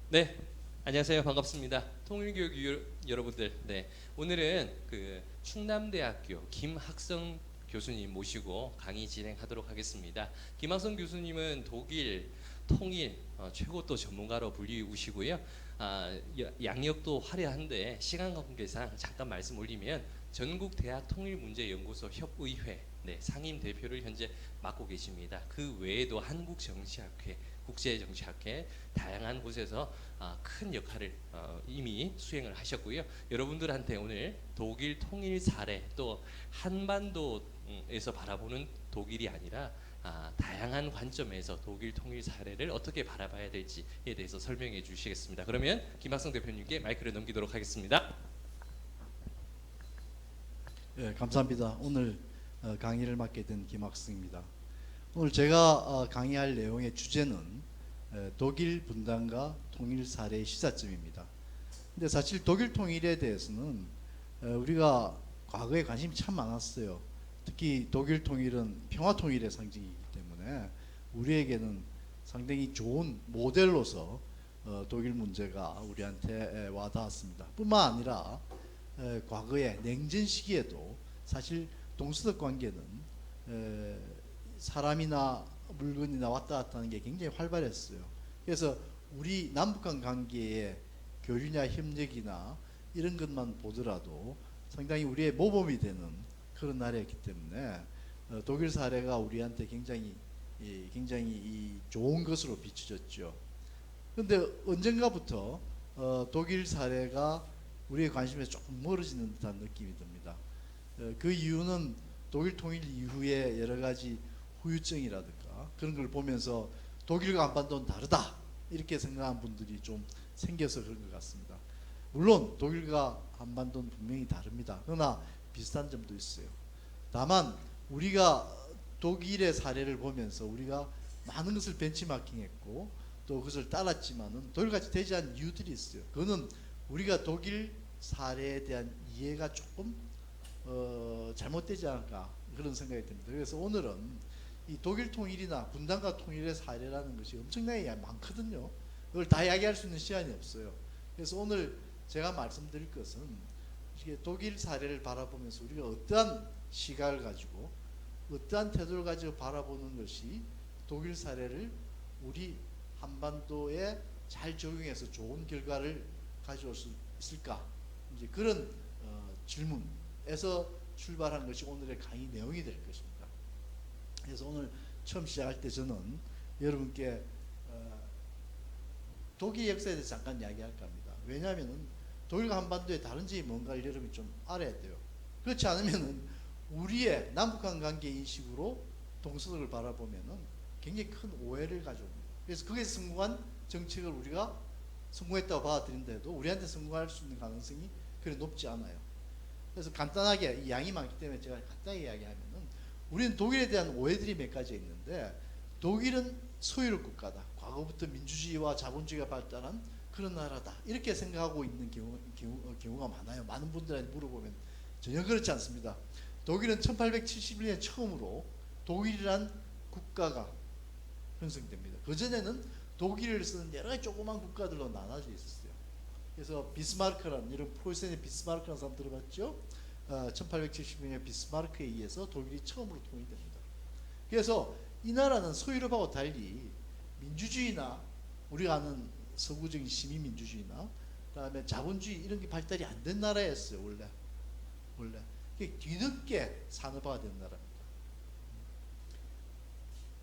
네, 안녕하세요. 반갑습니다. 통일교육 여러분들. 네, 오늘은 충남대학교 김학성 교수님 모시고 강의 진행하도록 하겠습니다. 김학성 교수님은 독일 통일 최고 또 전문가로 불리우시고요. 양력도 화려한데 시간 관계상 잠깐 말씀 올리면 전국 대학 통일문제연구소 협의회 상임 대표를 현재 맡고 계십니다. 그 외에도 한국정치학회, 국제정치학회 다양한 곳에서 큰 역할을 이미 수행을 하셨고요. 여러분들한테 오늘 독일 통일 사례 또 한반도에서 바라보는 독일이 아니라 다양한 관점에서 독일 통일 사례를 어떻게 바라봐야 될지에 대해서 설명해 주시겠습니다. 그러면 김학성 대표님께 마이크를 넘기도록 하겠습니다. 예, 감사합니다. 오늘 강의를 맡게 된 김학승입니다. 오늘 제가 강의할 내용의 주제는 독일 분단과 통일 사례의 시사점입니다. 근데 사실 독일 통일에 대해서는 우리가 과거에 관심이 참 많았어요. 특히 독일 통일은 평화 통일의 상징이기 때문에 우리에게는 상당히 좋은 모델로서 독일 문제가 우리한테 와닿았습니다. 뿐만 아니라 과거의 냉전 시기에도 사실 동서독 관계는 사람이나 물건이나 왔다 갔다 하는 게 굉장히 활발했어요. 그래서 우리 남북한 관계의 교류나 협력이나 이런 것만 보더라도 상당히 우리의 모범이 되는 그런 나라였기 때문에 독일 사례가 우리한테 굉장히 좋은 것으로 비춰졌죠. 그런데 언젠가부터 독일 사례가 우리의 관심에서 조금 멀어지는 듯한 느낌이 듭니다. 그 이유는 독일 통일 이후에 여러 가지 후유증이라든가 그런 걸 보면서 독일과 한반도는 다르다 이렇게 생각하는 분들이 좀 생겨서 그런 것 같습니다. 물론 독일과 한반도는 분명히 다릅니다. 그러나 비슷한 점도 있어요. 다만 우리가 독일의 사례를 보면서 우리가 많은 것을 벤치마킹했고 또 그것을 따랐지만은 독일같이 되지 않은 이유들이 있어요. 그거는 우리가 독일 사례에 대한 이해가 조금 잘못되지 않을까 그런 생각이 듭니다. 그래서 오늘은 이 독일 통일이나 분단과 통일의 사례라는 것이 엄청나게 많거든요. 그걸 다 이야기할 수 있는 시간이 없어요. 그래서 오늘 제가 말씀드릴 것은 이게 독일 사례를 바라보면서 우리가 어떠한 시각을 가지고 어떠한 태도를 가지고 바라보는 것이 독일 사례를 우리 한반도에 잘 적용해서 좋은 결과를 가져올 수 있을까? 이제 그런 질문에서 출발한 것이 오늘의 강의 내용이 될 것입니다. 그래서 오늘 처음 시작할 때 저는 여러분께 독일 역사에 대해서 잠깐 이야기할까 합니다. 왜냐하면 독일과 한반도의 다른 점이 뭔가를 여러분이 좀 알아야 돼요. 그렇지 않으면 우리의 남북한 관계 인식으로 동서독을 바라보면 굉장히 큰 오해를 가져옵니다. 그래서 거기에 성공한 정책을 우리가 성공했다고 받아들인데도 우리한테 성공할 수 있는 가능성이 그리 높지 않아요. 그래서 간단하게 이 양이 많기 때문에 제가 간단하게 이야기하면은 우리는 독일에 대한 오해들이 몇 가지 있는데 독일은 소유력 국가다. 과거부터 민주주의와 자본주의가 발달한 그런 나라다. 이렇게 생각하고 있는 경우가 많아요. 많은 분들한테 물어보면 전혀 그렇지 않습니다. 독일은 1871년 처음으로 독일이란 국가가 형성됩니다. 그전에는 독일을 쓰는 여러 가지 조그만 국가들로 나눠져 있었어요. 그래서 비스마르크라는 이런 폴센의 비스마르크라는 사람 들어봤죠? 1870년에 비스마르크에 의해서 독일이 처음으로 통일됩니다. 그래서 이 나라는 소유럽하고 달리 민주주의나 우리가 아는 서구적인 시민민주주의나 그다음에 자본주의 이런 게 발달이 안 된 나라였어요. 원래 뒤늦게 산업화가 된 나라입니다.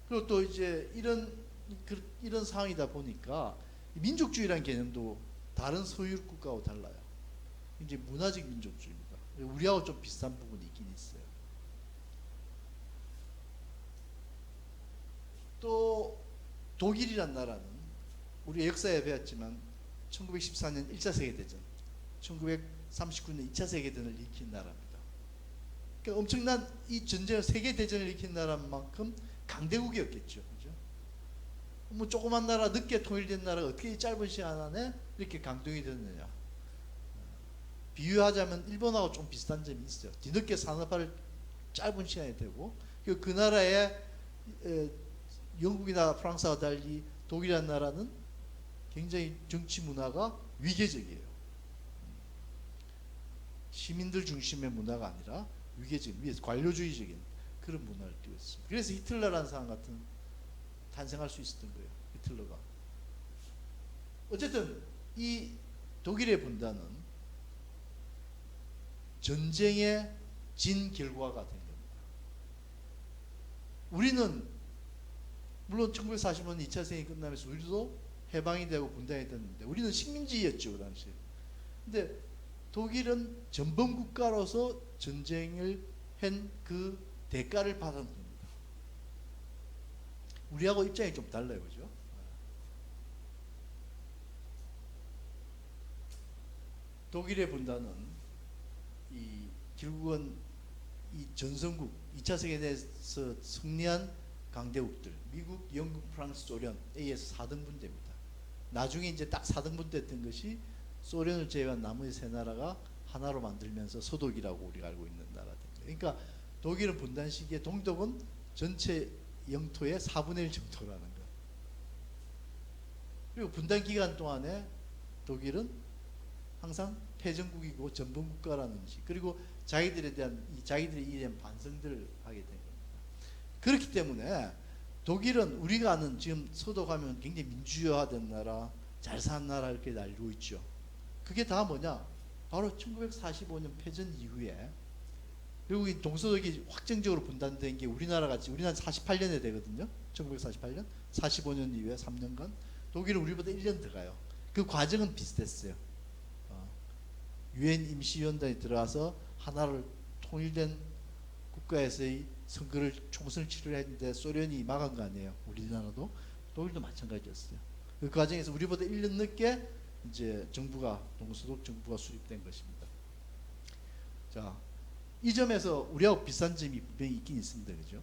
그리고 또 이제 이런 상황이다 보니까 민족주의라는 개념도 다른 소유국 국가하고 달라요. 이제 문화적 민족주의입니다. 우리하고 좀 비슷한 부분이 있긴 있어요. 또 독일이란 나라는 우리 역사에 배웠지만 1914년 1차 세계대전, 1939년 2차 세계대전을 일으킨 나라입니다. 그러니까 엄청난 이 전쟁을 세계대전을 일으킨 나라인 만큼 강대국이었겠죠. 그죠? 뭐 조그만 나라, 늦게 통일된 나라가 어떻게 이 짧은 시간 안에 이렇게 강대국이 됐느냐. 비유하자면 일본하고 좀 비슷한 점이 있어요. 뒤늦게 산업화를 짧은 시간에 되고 그 나라의 영국이나 프랑스와 달리 독일이라는 나라는 굉장히 정치 문화가 위계적이에요. 시민들 중심의 문화가 아니라 위계적인, 관료주의적인 그런 문화를 띄고 있습니다. 그래서 히틀러라는 사람 같은 탄생할 수 있었던 거예요. 히틀러가. 어쨌든 이 독일의 분단은 전쟁에 진 결과가 된 겁니다. 우리는 물론 1945년 2차 세계가 끝나면서 우리도 해방이 되고 분단이 됐는데 우리는 식민지였죠, 그 당시에. 근데 독일은 전범 국가로서 전쟁을 한 그 대가를 받은 겁니다. 우리하고 입장이 좀 달라요, 그죠? 독일의 분단은 결국은 이 전성국 2차 세계대전에서 승리한 강대국들 미국, 영국, 프랑스, 소련 A에서 4등분 됩니다. 나중에 이제 딱 4등분 됐던 것이 소련을 제외한 나머지 세 나라가 하나로 만들면서 서독이라고 우리가 알고 있는 나라 된 거예요. 그러니까 독일은 분단 시기에 동독은 전체 영토의 4분의 1 정도라는 거. 그리고 분단 기간 동안에 독일은 항상 패전국이고 전범국가라는 식, 그리고 자기들에 대한 자기들의 일에 대한 반성들을 하게 된 겁니다. 그렇기 때문에 독일은 우리가 아는 지금 서독하면 굉장히 민주화된 나라, 잘 사는 나라 이렇게 알고 있죠. 그게 다 뭐냐? 바로 1945년 패전 이후에 그리고 이 동서독이 확정적으로 분단된 게 우리나라 같이, 우리나라 48년에 되거든요. 1948년, 45년 이후에 3년간 독일은 우리보다 1년 더 가요. 그 과정은 비슷했어요. 유엔 임시위원단이 들어와서 하나를 통일된 국가에서의 선거를 총선을 치르했는데 소련이 막은 거 아니에요. 우리나라도 독일도 마찬가지였어요. 그 과정에서 우리보다 1년 늦게 이제 정부가 동서독 정부가 수립된 것입니다. 자, 이 점에서 우리하고 비슷한 점이 분명히 있긴 있습니다, 그죠?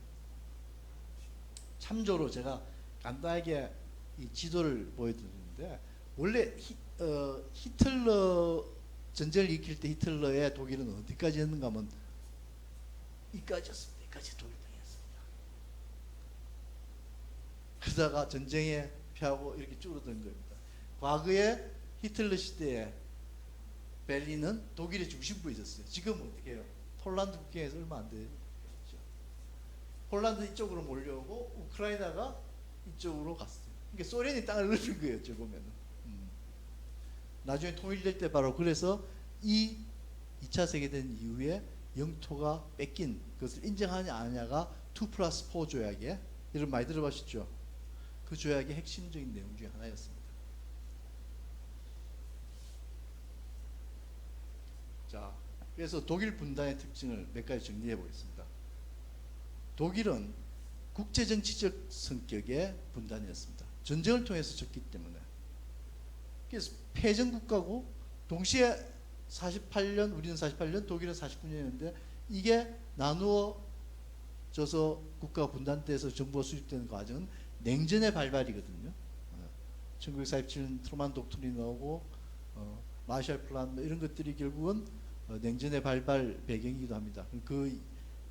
참조로 제가 간단하게 이 지도를 보여드리는데 원래 히틀러 전쟁을 일으킬 때 히틀러의 독일은 어디까지였는가 하면 이까지였습니다. 이까지 독일 땅이었습니다. 그러다가 전쟁에 패하고 이렇게 줄어든 겁니다. 과거에 히틀러 시대에 베를린은 독일의 중심부에 있었어요. 지금은 어떻게 해요? 폴란드 국경에서 얼마 안 되죠. 폴란드 이쪽으로 몰려오고 우크라이나가 이쪽으로 갔어요. 그러니까 소련이 땅을 넓힌 거예요. 저 보면은. 나중에 통일될 때 바로 그래서 이 2차 세계대전 이후에 영토가 뺏긴 것을 인정하냐 안 하냐가 2+4 조약에, 여러분 많이 들어보셨죠? 그 조약의 핵심적인 내용 중에 하나였습니다. 자, 그래서 독일 분단의 특징을 몇 가지 정리해 보겠습니다. 독일은 국제정치적 성격의 분단이었습니다. 전쟁을 통해서 졌기 때문에. 그래서 패전국가고 동시에 48년, 우리는 48년, 독일은 49년인데 이게 나누어져서 국가가 분단돼서 정부가 수립되는 과정은 냉전의 발발이거든요. 1947년 트루만 독트린 나오고 마샬 플랜 이런 것들이 결국은 냉전의 발발 배경이기도 합니다. 그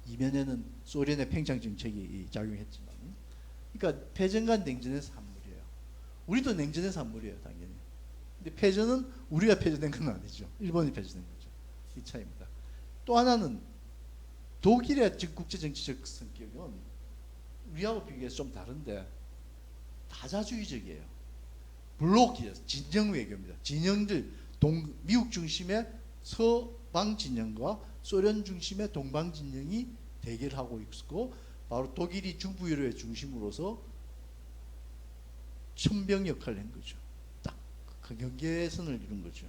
이면에는 소련의 팽창 정책이 작용했지만, 그러니까 패전과 냉전의 산물이에요. 우리도 냉전의 산물이에요, 당연히. 근데 패전은 우리가 패전된 건 아니죠. 일본이 패전된 거죠. 이 차이입니다. 또 하나는 독일의 국제정치적 성격은 우리하고 비교해서 좀 다른데 다자주의적이에요. 블록이에요. 진영 외교입니다. 진영들, 미국 중심의 서방 진영과 소련 중심의 동방 진영이 대결하고 있고, 바로 독일이 중부 유럽의 중심으로서 천병 역할을 한 거죠. 그 경계선을 이룬 거죠.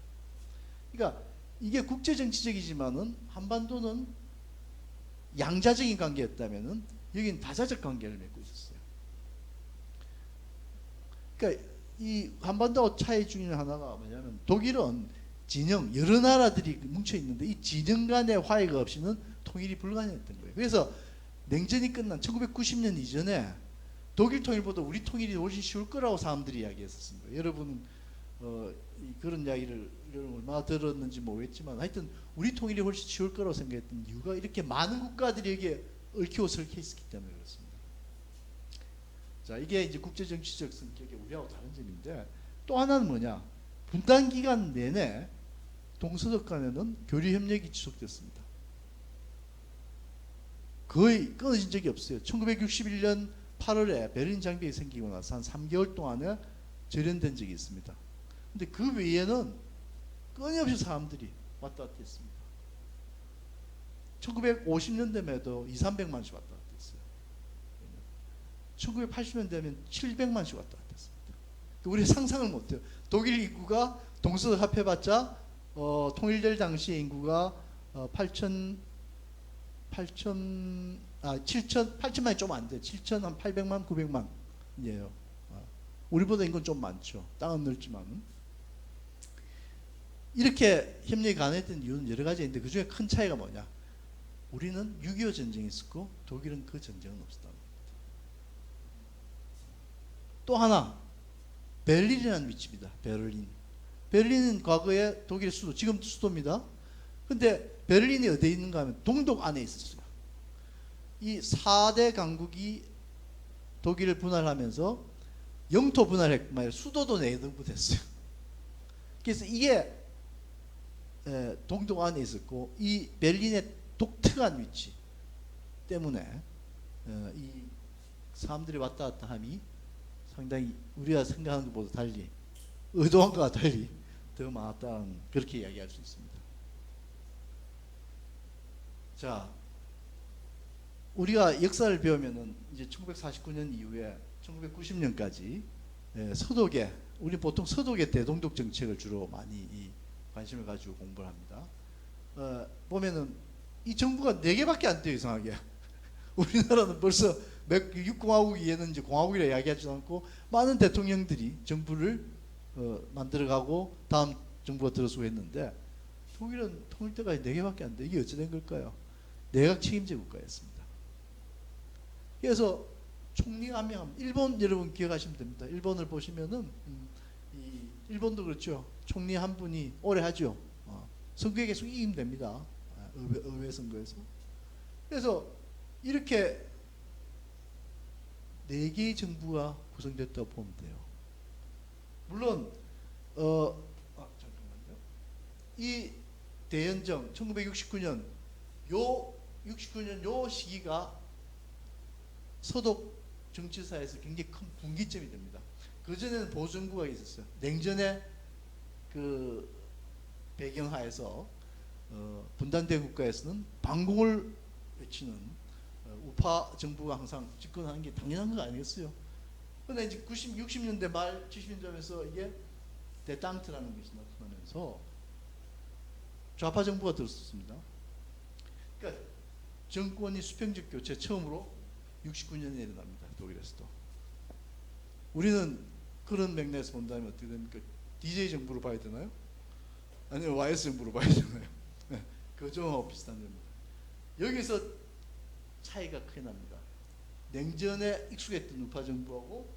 그러니까 이게 국제정치적이지만은 한반도는 양자적인 관계였다면은 여기는 다자적 관계를 맺고 있었어요. 그러니까 이 한반도 차이 중에 하나가 뭐냐면 독일은 진영, 여러 나라들이 뭉쳐 있는데 이 진영 간의 화해가 없이는 통일이 불가능했던 거예요. 그래서 냉전이 끝난 1990년 이전에 독일 통일보다 우리 통일이 훨씬 쉬울 거라고 사람들이 이야기했었습니다. 여러분 그런 이야기를 얼마나 들었는지 모르겠지만 하여튼 우리 통일이 훨씬 쉬울 거라고 생각했던 이유가 이렇게 많은 국가들이 여기에 얽히고 설켜 있었기 때문에 그렇습니다. 자, 이게 이제 국제정치적 성격의 우리하고 다른 점인데, 또 하나는 뭐냐? 분단 기간 내내 동서독 간에는 교류 협력이 지속됐습니다. 거의 끊어진 적이 없어요. 1961년 8월에 베를린 장벽이 생기고 나서 한 3개월 동안에 절연된 적이 있습니다. 근데 그 외에는 끊임없이 사람들이 왔다 갔다 했습니다. 1950년대만 해도 200~300만씩 왔다 갔다 했어요. 1980년 되면 700만씩 왔다 갔다 했습니다. 우리 상상을 못해요. 독일 인구가 동서독 합해봤자 통일될 당시 인구가 8천만이 좀 안 돼. 7,800만, 900만이에요. 우리보다 인구는 좀 많죠. 땅은 넓지만. 이렇게 협력이 가능했던 이유는 여러 가지 있는데 그 중에 큰 차이가 뭐냐? 우리는 6.25 전쟁이 있었고 독일은 그 전쟁은 없었다는 겁니다. 또 하나, 베를린이라는 위치입니다. 베를린. 베를린은 과거에 독일의 수도, 지금 수도입니다. 근데 베를린이 어디에 있는가 하면 동독 안에 있었어요. 이 4대 강국이 독일을 분할하면서 영토 분할했고 말이에요. 수도도 내등부됐어요. 그래서 이게 동독 안에 있었고 이 베를린의 독특한 위치 때문에 이 사람들이 왔다 갔다 함이 상당히 우리가 생각하는 것보다 달리 의도한 것과 달리 더 많았다는 그렇게 이야기할 수 있습니다. 자, 우리가 역사를 배우면은 이제 1949년 이후에 1990년까지 서독에 우리 보통 서독의 대동독 정책을 주로 많이 관심을 가지고 공부를 합니다. 보면은 이 정부가 4개밖에 안 돼요. 이상하게 우리나라는 벌써 6공화국에는 이제 공화국이라 이야기하지도 않고 많은 대통령들이 정부를 만들어가고 다음 정부가 들어서고 했는데 독일은 통일 때까지 4개밖에 안 돼. 이게 어찌 된 걸까요? 내각 책임제 국가였습니다. 그래서 총리가 한 명, 일본 여러분 기억하시면 됩니다. 일본을 보시면은 이 일본도 그렇죠. 총리 한 분이 오래 하죠. 선거에 계속 이기면 됩니다. 의회 선거에서. 그래서 이렇게 4개의 정부가 구성됐다고 보면 돼요. 물론 잠깐만요. 이 대연정 1969년 요 시기가 서독 정치사에서 굉장히 큰 분기점이 됩니다. 그 전에는 보수정부가 있었어요. 냉전의 그 배경하에서 분단된 국가에서는 반공을 외치는 우파 정부가 항상 집권하는 게 당연한 거 아니겠어요? 그런데 이제 60년대 말 70년대면서 이게 데땅트라는 것이 나타나면서 좌파 정부가 들었습니다. 그러니까 정권이 수평적 교체 처음으로 69년에 일어납니다. 독일에서도. 우리는 그런 맥락에서 본다면 어떻게 됩니까? DJ 정부로 봐야 되나요? 아니면 YS 정부로 봐야 되나요? 그거하고 비슷한 겁니다. 여기서 차이가 크게 납니다. 냉전에 익숙했던 우파 정부하고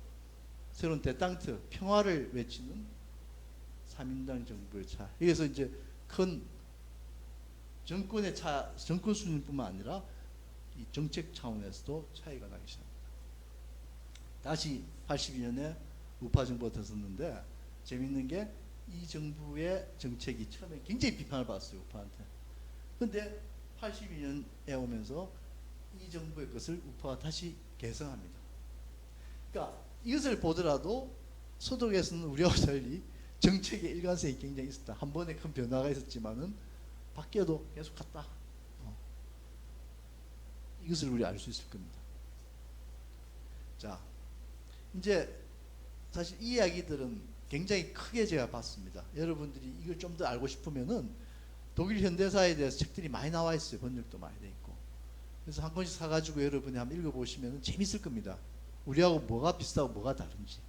새로운 데땅트, 평화를 외치는 3인당 정부의 차. 여기서 이제 큰 정권의 차, 정권 수준뿐만 아니라 이 정책 차원에서도 차이가 나기 시작합니다. 다시 82년에 우파 정부가 들어섰는데 재밌는 게 이 정부의 정책이 처음에 굉장히 비판을 받았어요. 우파한테. 근데 82년에 오면서 이 정부의 것을 우파가 다시 개성합니다. 그러니까 이것을 보더라도 서독에서는 우리와 달리 정책의 일관성이 굉장히 있었다. 한 번에 큰 변화가 있었지만은 바뀌어도 계속 갔다. 이것을 우리 알 수 있을 겁니다. 자, 이제 사실 이 이야기들은 굉장히 크게 제가 봤습니다. 여러분들이 이걸 좀 더 알고 싶으면은 독일 현대사에 대해서 책들이 많이 나와 있어요. 번역도 많이 돼 있고. 그래서 한 권씩 사가지고 여러분이 한번 읽어보시면 재밌을 겁니다. 우리하고 뭐가 비슷하고 뭐가 다른지.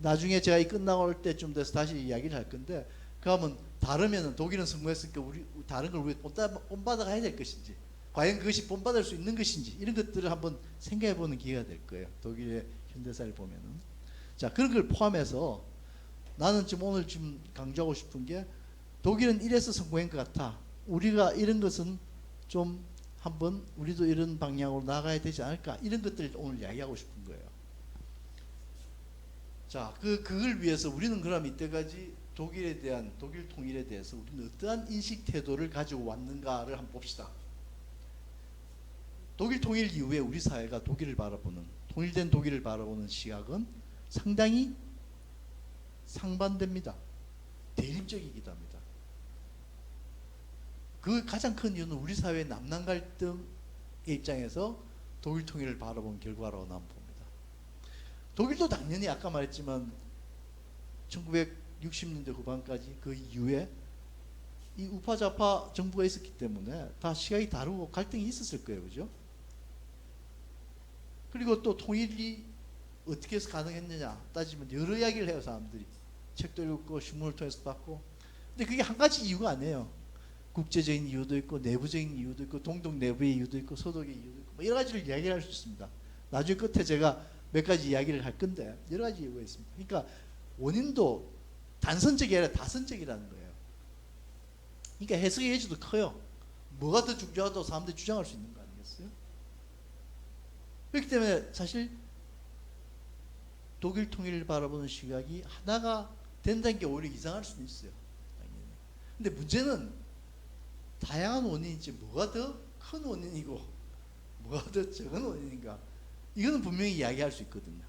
나중에 제가 이 끝나올 때쯤 돼서 다시 이야기를 할 건데, 그러면 다르면은 독일은 성공했으니까 우리 다른 걸 우리 본받아 가야 될 것인지, 과연 그것이 본받을 수 있는 것인지, 이런 것들을 한번 생각해보는 기회가 될 거예요. 독일의 현대사를 보면은. 자, 그런 걸 포함해서 나는 지금 오늘 지금 강조하고 싶은 게 독일은 이래서 성공한 것 같아. 우리가 이런 것은 좀 한번 우리도 이런 방향으로 나가야 되지 않을까. 이런 것들을 오늘 이야기하고 싶은 거예요. 자, 그걸 위해서 우리는 그럼 이때까지 독일 통일에 대해서 우리는 어떠한 인식 태도를 가지고 왔는가를 한번 봅시다. 독일 통일 이후에 우리 사회가 통일된 독일을 바라보는 시각은 상당히 상반됩니다. 대립적이기도 합니다. 그 가장 큰 이유는 우리 사회의 남남 갈등의 입장에서 독일 통일을 바라본 결과라고 나는 봅니다. 독일도 당연히 아까 말했지만 1960년대 후반까지 그 이후에 이 우파 좌파 정부가 있었기 때문에 다 시각이 다르고 갈등이 있었을 거예요. 그죠? 그리고 또 통일이 어떻게 해서 가능했느냐 따지면 여러 이야기를 해요. 사람들이 책도 읽고 신문을 통해서 봤고. 근데 그게 한 가지 이유가 아니에요. 국제적인 이유도 있고 내부적인 이유도 있고 동독 내부의 이유도 있고 서독의 이유도 있고 뭐 여러 가지를 이야기할 수 있습니다. 나중에 끝에 제가 몇 가지 이야기를 할 건데 여러 가지 이유가 있습니다. 그러니까 원인도 단선적이 아니라 다선적이라는 거예요. 그러니까 해석의 여지도 커요. 뭐가 더 중요하다고 사람들이 주장할 수 있는 거 아니겠어요? 그렇기 때문에 사실 독일 통일을 바라보는 시각이 하나가 된다는 게 오히려 이상할 수는 있어요. 당연히. 근데 문제는 다양한 원인이지 뭐가 더 큰 원인이고 뭐가 더 적은 원인인가, 이거는 분명히 이야기할 수 있거든요.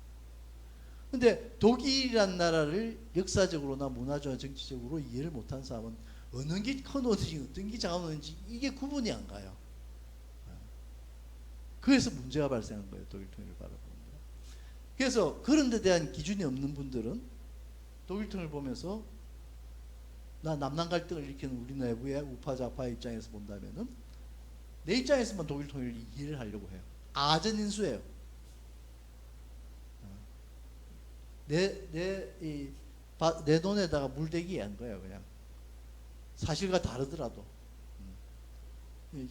근데 독일이란 나라를 역사적으로나 문화적으로 정치적으로 이해를 못한 사람은 어느 게 큰 원인인지 어떤 게 작은 원인인지 이게 구분이 안 가요. 그래서 문제가 발생한 거예요. 독일 통일을 바라보는 거예요. 그래서 그런 데 대한 기준이 없는 분들은 독일 통일을 보면서 나 남남 갈등을 일으키는 우리 내부의 우파 좌파의 입장에서 본다면은 내 입장에서만 독일 통일을 이해를 하려고 해요. 아전인수예요. 내 돈에다가 물대기 한 거예요. 그냥 사실과 다르더라도.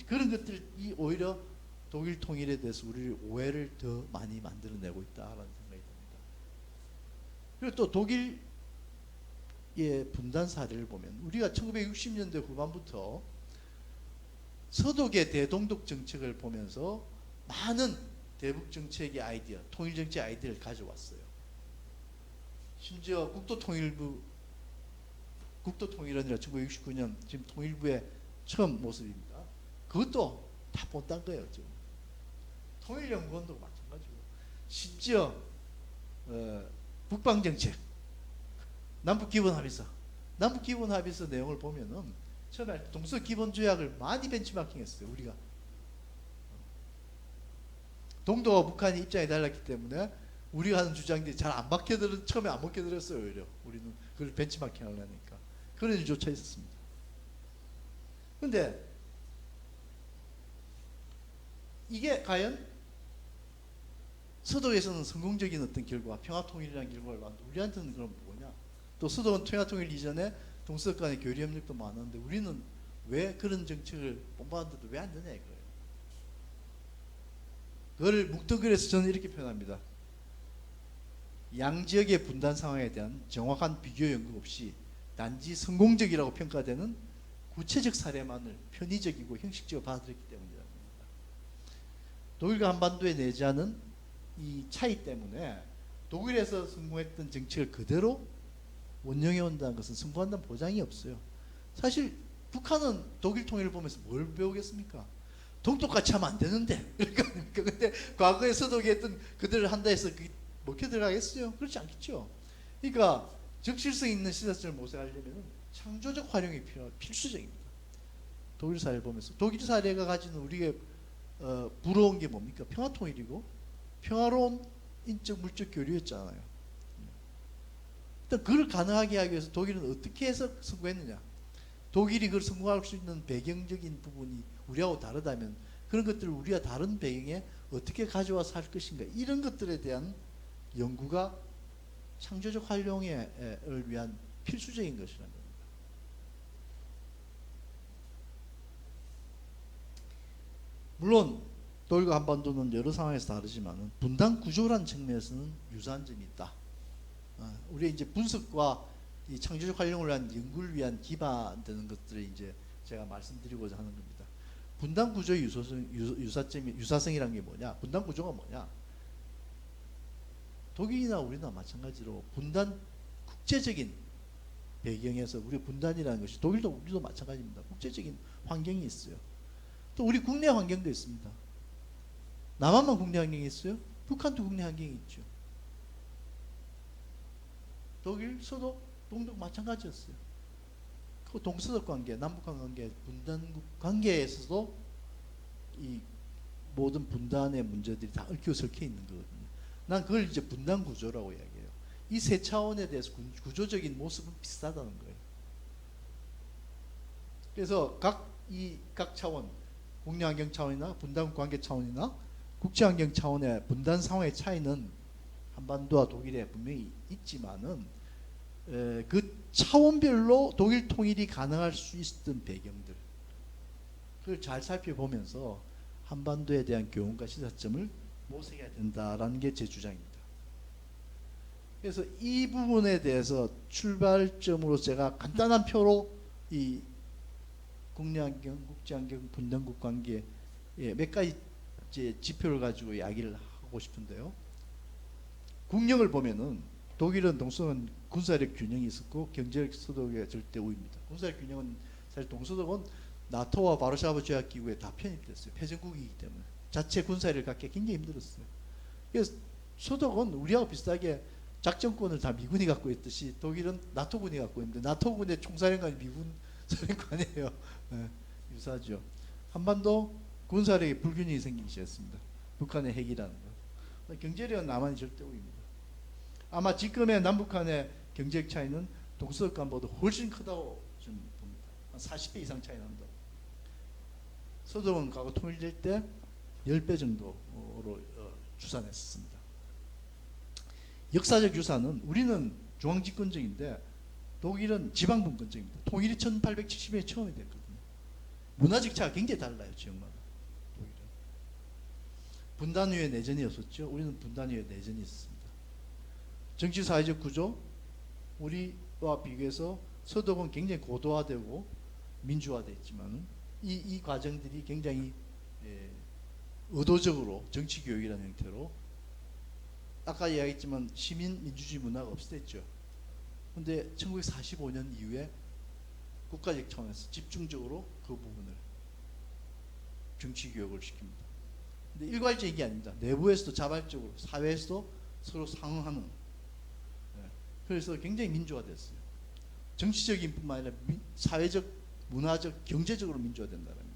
그런 것들이 오히려 독일 통일에 대해서 우리를 오해를 더 많이 만들어내고 있다라는 생각이 듭니다. 그리고 또 독일의 분단 사례를 보면 우리가 1960년대 후반부터 서독의 대동독 정책을 보면서 많은 대북 정책의 아이디어, 통일 정책 아이디어를 가져왔어요. 심지어 국토통일원이라 1969년 지금 통일부의 처음 모습입니다. 그것도 다 본딴 거예요. 지금 통일연구원도 마찬가지고, 심지어 북방정책, 남북기본합의서 내용을 보면은 처음에 동서기본조약을 많이 벤치마킹했어요. 우리가 동독과 북한이 입장이 달랐기 때문에 우리가 하는 주장들이 잘 안 받겨들은, 처음에 안 받겨들었어요. 오히려 우리는 그걸 벤치마킹 하려니까 그런 일조차 있었습니다. 근데 이게 과연 서독에서는 성공적인 어떤 결과, 평화통일이라는 결과를 봤는데 우리한테는 그럼 뭐냐? 또 서독은 평화통일 이전에 동서독 간의 교류협력도 많았는데 우리는 왜 그런 정책을 본받았는데도 왜 안 되냐 이거예요. 그걸 묵덕글에서 저는 이렇게 표현합니다. 양지역의 분단 상황에 대한 정확한 비교 연구 없이 단지 성공적이라고 평가되는 구체적 사례만을 편의적이고 형식적으로 받아들였기 때문이라는 겁니다. 독일과 한반도에 내재하는 이 차이 때문에 독일에서 성공했던 정책을 그대로 원용해 온다는 것은 성공한다는 보장이 없어요. 사실 북한은 독일 통일을 보면서 뭘 배우겠습니까? 동독같이 하면 안 되는데 그러니까 근데 과거에 서독이 했던 그대로 한다 해서 그게 먹혀 들어가겠어요? 그렇지 않겠죠. 그러니까 적실성 있는 시사점을 모색하려면 창조적 활용이 필수적입니다. 독일 사례를 보면서 독일 사례가 가지는 우리의 부러운 게 뭡니까? 평화통일이고 평화로운 인적 물적 교류였잖아요. 일단 그걸 가능하게 하기 위해서 독일은 어떻게 해서 성공했느냐? 독일이 그걸 성공할 수 있는 배경적인 부분이 우리하고 다르다면 그런 것들을 우리가 다른 배경에 어떻게 가져와서 할 것인가, 이런 것들에 대한 연구가 창조적 활용을 위한 필수적인 것이라는 겁니다. 물론 독일과 한반도는 여러 상황에서 다르지만 분단 구조라는 측면에서는 유사한 점이 있다. 우리 이제 분석과 이 창조적 활용을 위한 연구를 위한 기반되는 것들을 이제 제가 말씀드리고자 하는 겁니다. 분단 구조의 유사성이란 게 뭐냐? 분단 구조가 뭐냐? 독일이나 우리나 마찬가지로 분단 국제적인 배경에서 우리 분단이라는 것이 독일도 우리도 마찬가지입니다. 국제적인 환경이 있어요. 또 우리 국내 환경도 있습니다. 남한만 국내 환경이 있어요? 북한도 국내 환경이 있죠. 독일, 서독, 동독 마찬가지였어요. 그 동서독 관계, 남북한 관계, 분단 관계에서도 이 모든 분단의 문제들이 다 얽혀 설켜 있는 거거든요. 난 그걸 이제 분단 구조라고 이야기해요. 이 세 차원에 대해서 구조적인 모습은 비슷하다는 거예요. 그래서 각 차원, 국내 환경 차원이나 분단 관계 차원이나 국제 환경 차원의 분단 상황의 차이는 한반도와 독일에 분명히 있지만은 그 차원별로 독일 통일이 가능할 수 있었던 배경들, 그걸 잘 살펴보면서 한반도에 대한 교훈과 시사점을 모색해야 된다라는 게 제 주장입니다. 그래서 이 부분에 대해서 출발점으로 제가 간단한 표로 이 국내 환경, 국제 환경, 분단국 관계에 몇 가지 이제 지표를 가지고 이야기를 하고 싶은데요. 국력을 보면은 독일은 동서는 군사력 균형이 있었고 경제력 서독의 절대 우위입니다. 군사력 균형은 사실 동서독은 나토와 바르샤바 조약 기구에 다 편입됐어요. 패전국이기 때문에 자체 군사력을 갖기 굉장히 힘들었어요. 그래서 서독은 우리하고 비슷하게 작전권을 다 미군이 갖고 있듯이 독일은 나토군이 갖고 있는데 나토군의 총사령관이 미군 사령관이에요. 네, 유사하죠. 한반도 군사력에 불균형이 생기기 시작했습니다. 북한의 핵이라는 거. 경제력은 남한이 절대 우위입니다. 아마 지금의 남북한의 경제력 차이는 동서독간보다 훨씬 크다고 좀 봅니다. 한 40배 이상 차이 난다. 서독은 과거 통일될 때 10배 정도로 추산했습니다. 역사적 유산은 우리는 중앙집권적인데 독일은 지방분권적입니다. 통일이 1870년에 처음이 됐거든요. 문화적 차가 굉장히 달라요. 지역마다. 독일은. 분단 후에 내전이었었죠. 우리는 분단 후에 내전이 있었습니다. 정치사회적 구조, 우리와 비교해서 서독은 굉장히 고도화되고 민주화되어 있지만 이 과정들이 굉장히 의도적으로 정치교육이라는 형태로 아까 이야기했지만 시민 민주주의 문화가 없었죠. 그런데 1945년 이후에 국가적 차원에서 집중적으로 그 부분을 정치교육을 시킵니다. 근데 일괄적인 게 아닙니다. 내부에서도 자발적으로, 사회에서도 서로 상응하는. 그래서 굉장히 민주화됐어요. 정치적인 뿐만 아니라 사회적, 문화적, 경제적으로 민주화된다는 겁니다.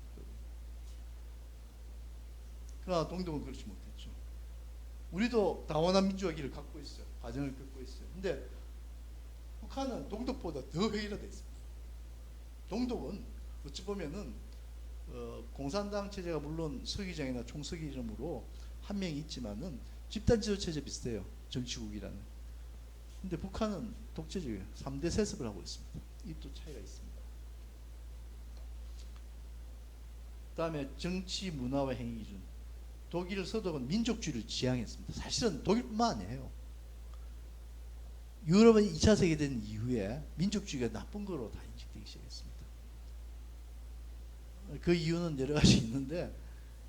그러나 동독은 그렇지 못했죠. 우리도 다원한 민주화기를 갖고 있어요. 과정을 겪고 있어요. 근데 북한은 동독보다 더 획일화되어 있습니다. 동독은 어찌 보면은 공산당 체제가 물론 서기장이나 총서기 이름으로 한 명이 있지만은 집단 지도 체제 비슷해요. 정치국이라는. 근데 북한은 독재적이에요. 3대 세습을 하고 있습니다. 이 또 차이가 있습니다. 그다음에 정치 문화와 행위 기준. 독일 서독은 민족주의를 지향했습니다. 사실은 독일뿐만 아니에요. 유럽은 2차 세계대전 이후에 민족주의가 나쁜 거로 다 인식되기 시작했습니다. 그 이유는 여러 가지 있는데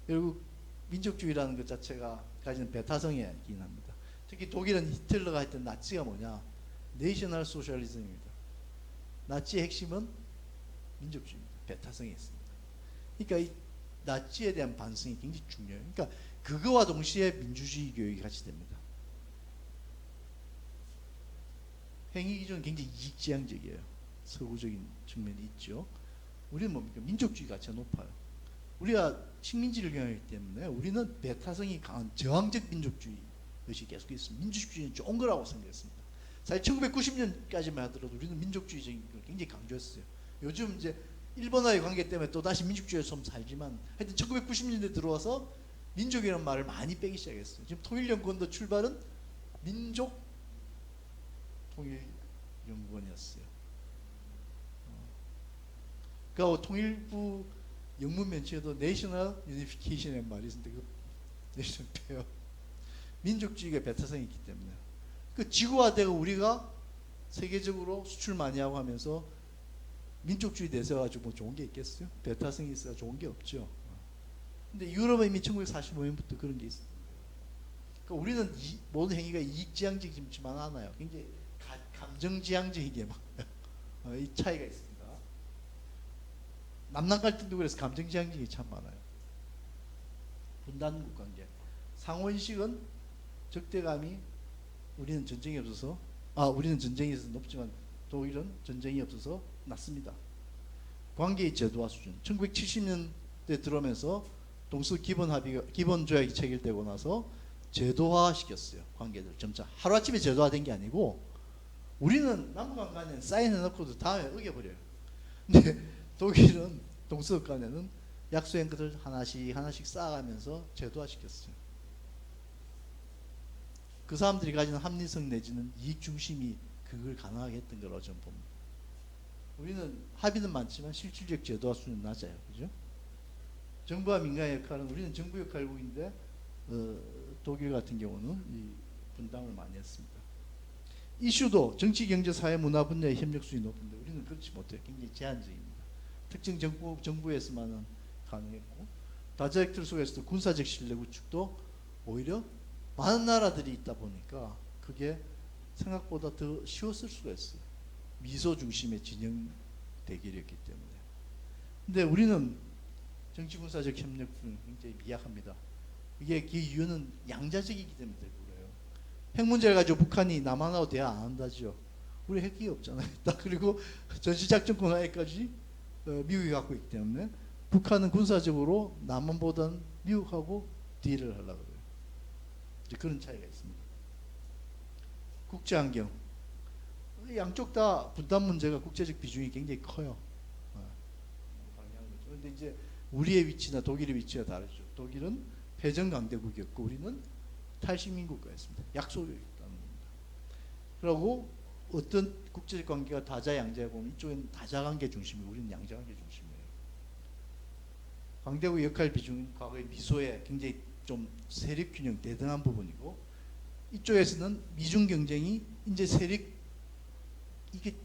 결국 민족주의라는 것 자체가 가지는 배타성이긴 합니다. 특히 독일은 히틀러가 했던 나치가 뭐냐? 내셔널 소셜리즘입니다. 나치의 핵심은 민족주의입니다. 배타성이 있습니다. 그러니까 이 나치에 대한 반성이 굉장히 중요해요. 그러니까 그거와 동시에 민주주의 교육이 같이 됩니다. 행위 기준은 굉장히 이익지향적이에요. 서구적인 측면이 있죠. 우리는 뭡니까? 민족주의 가치가 높아요. 우리가 식민지를 경험하기 때문에 우리는 배타성이 강한 저항적 민족주의 것이 계속 있습니다. 민주주의는 좋은 거라고 생각했습니다. 사실 1990년까지만 하더라도 우리는 민족주의적인 걸 굉장히 강조했어요. 요즘 이제 일본과의 관계 때문에 또 다시 민족주의에 좀 살지만 하여튼 1990년대 들어와서 민족이라는 말을 많이 빼기 시작했어요. 지금 통일연구원도 출발은 민족 통일연구원이었어요. 그리고 통일부 영문 멘트에도 내셔널 유니피케이션이라는 말이 있는데 그 내셔널 빼요. 민족주의가 배타성이 있기 때문에 그 지구화되고 우리가 세계적으로 수출 많이 하고 하면서 민족주의 대세가지고 뭐 좋은 게 있겠어요? 배타성이 있어야 좋은 게 없죠. 근데 유럽은 이미 1945년부터 그런 게 있어요. 그러니까 우리는 모든 행위가 이익지향적이지만 않아요. 굉장히 감정지향적이게 많아요. 이 차이가 있습니다. 남남 갈등도 그래서 감정지향적이 참 많아요. 분단국 관계. 상호인식은 적대감이 우리는 전쟁이 없어서 우리는 전쟁이 있어서 높지만 독일은 전쟁이 없어서 낮습니다. 관계의 제도화 수준. 1970년대 들어오면서 동서 기본 조약이 체결되고 나서 제도화 시켰어요. 관계들 점차 하루아침에 제도화된 게 아니고 우리는 남북한 간에는 사인해놓고도 다음에 어겨버려요. 근데 독일은 동서 간에는 약속한 것을 하나씩 쌓아가면서 제도화 시켰어요. 그 사람들이 가지는 합리성 내지는 이익 중심이 그걸 가능하게 했던 거라고 저는 봅니다. 우리는 합의는 많지만 실질적 제도화 수준은 낮아요. 그죠? 정부와 민간의 역할은 우리는 정부 역할국인데 독일 같은 경우는 이 분담을 많이 했습니다. 이슈도 정치, 경제, 사회, 문화 분야의 협력 수준이 높은데 우리는 그렇지 못해요. 굉장히 제한적입니다. 특정 정부에서만은 가능했고 다자액들 속에서도 군사적 신뢰 구축도 오히려 많은 나라들이 있다 보니까 그게 생각보다 더 쉬웠을 수가 있어요. 미소 중심의 진영 대결이었기 때문에. 근데 우리는 정치 군사적 협력은 굉장히 미약합니다. 이게 그 이유는 양자적이기 때문에 그래요. 핵 문제를 가지고 북한이 남한하고 대화 안 한다죠. 우리 핵이 없잖아요. 그리고 전시작전권 하에까지 미국이 갖고 있기 때문에 북한은 군사적으로 남한보다는 미국하고 딜을 하려고 그래요. 이제 그런 차이가 있습니다. 국제환경. 양쪽 다 분단 문제가 국제적 비중이 굉장히 커요. 그런데 이제 우리의 위치나 독일의 위치가 다르죠. 독일은 패전 강대국이었고 우리는 탈식민 국가였습니다. 약속이 있다는 겁니다. 그리고 어떤 국제적 관계가 다자양자에 보면 이쪽은 다자관계 중심이고 우리는 양자관계 중심이에요. 강대국의 역할 비중은 과거의 미소에 굉장히 좀 세력 균형 대등한 부분이고 이쪽에서는 미중 경쟁이 이제 세력 이게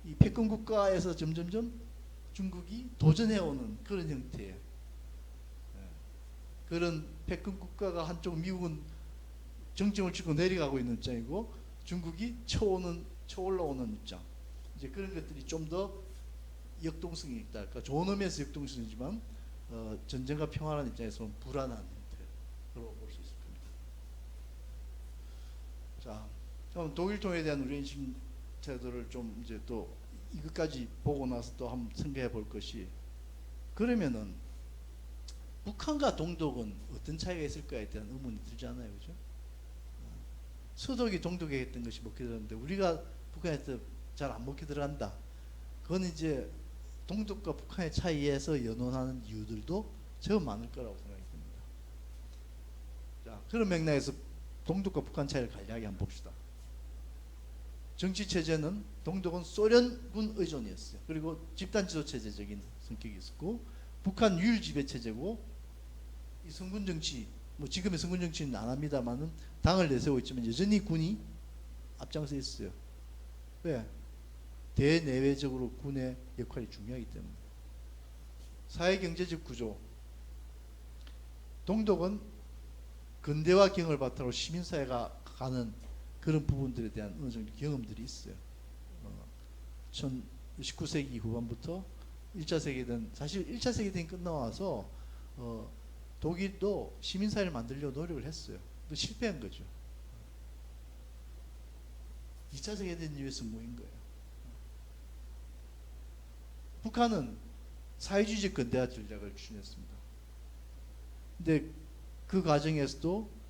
이 패권 국가에서 점점점 중국이 도전해오는 그런 형태예요. 그런 패권 국가가 한쪽 미국은 정점을 찍고 내려가고 있는 입장이고 중국이 쳐올라오는 입장. 이제 그런 것들이 좀 더 역동성이 있다. 그러니까 좋은 의미에서 역동성이지만 전쟁과 평화라는 입장에서는 불안한 형태로 볼 수 있을 겁니다. 자, 그럼 독일통에 대한 우리 인식 태도를 좀 이제 또 이것까지 보고 나서 또 한번 생각해 볼 것이 그러면은 북한과 동독은 어떤 차이가 있을까에 대한 의문이 들잖아요, 그죠? 서독이 동독에 했던 것이 먹혀 들었는데 우리가 북한에 잘 안 먹혀 들어간다. 그건 이제 동독과 북한의 차이에서 연원하는 이유들도 제법 많을 거라고 생각이 듭니다. 자, 그런 맥락에서 동독과 북한 차이를 간략하게 한번 봅시다. 정치 체제는 동독은 소련군 의존이었어요. 그리고 집단 지도 체제적인 성격이 있었고 북한 유일 지배 체제고 이 성군 정치 뭐 지금의 성군 정치는 안 합니다만은 당을 내세우고 있지만 여전히 군이 앞장서 있어요. 왜? 대내외적으로 군의 역할이 중요하기 때문에. 사회 경제적 구조. 동독은 근대화 경험을 바탕으로 시민사회가 가는 그런 부분들에 대한 어느 정도 경험들이 있어요. 19세기 후반부터 1차 세계대전, 사실 1차 세계대전이 끝나와서 독일도 시민사회를 만들려고 노력을 했어요. 또 실패한 거죠. 2차 세계대전 이후에 성공인 거예요. 북한은 사회주의적 근대화 전략을 추진했습니다. 근데 그 과정에서도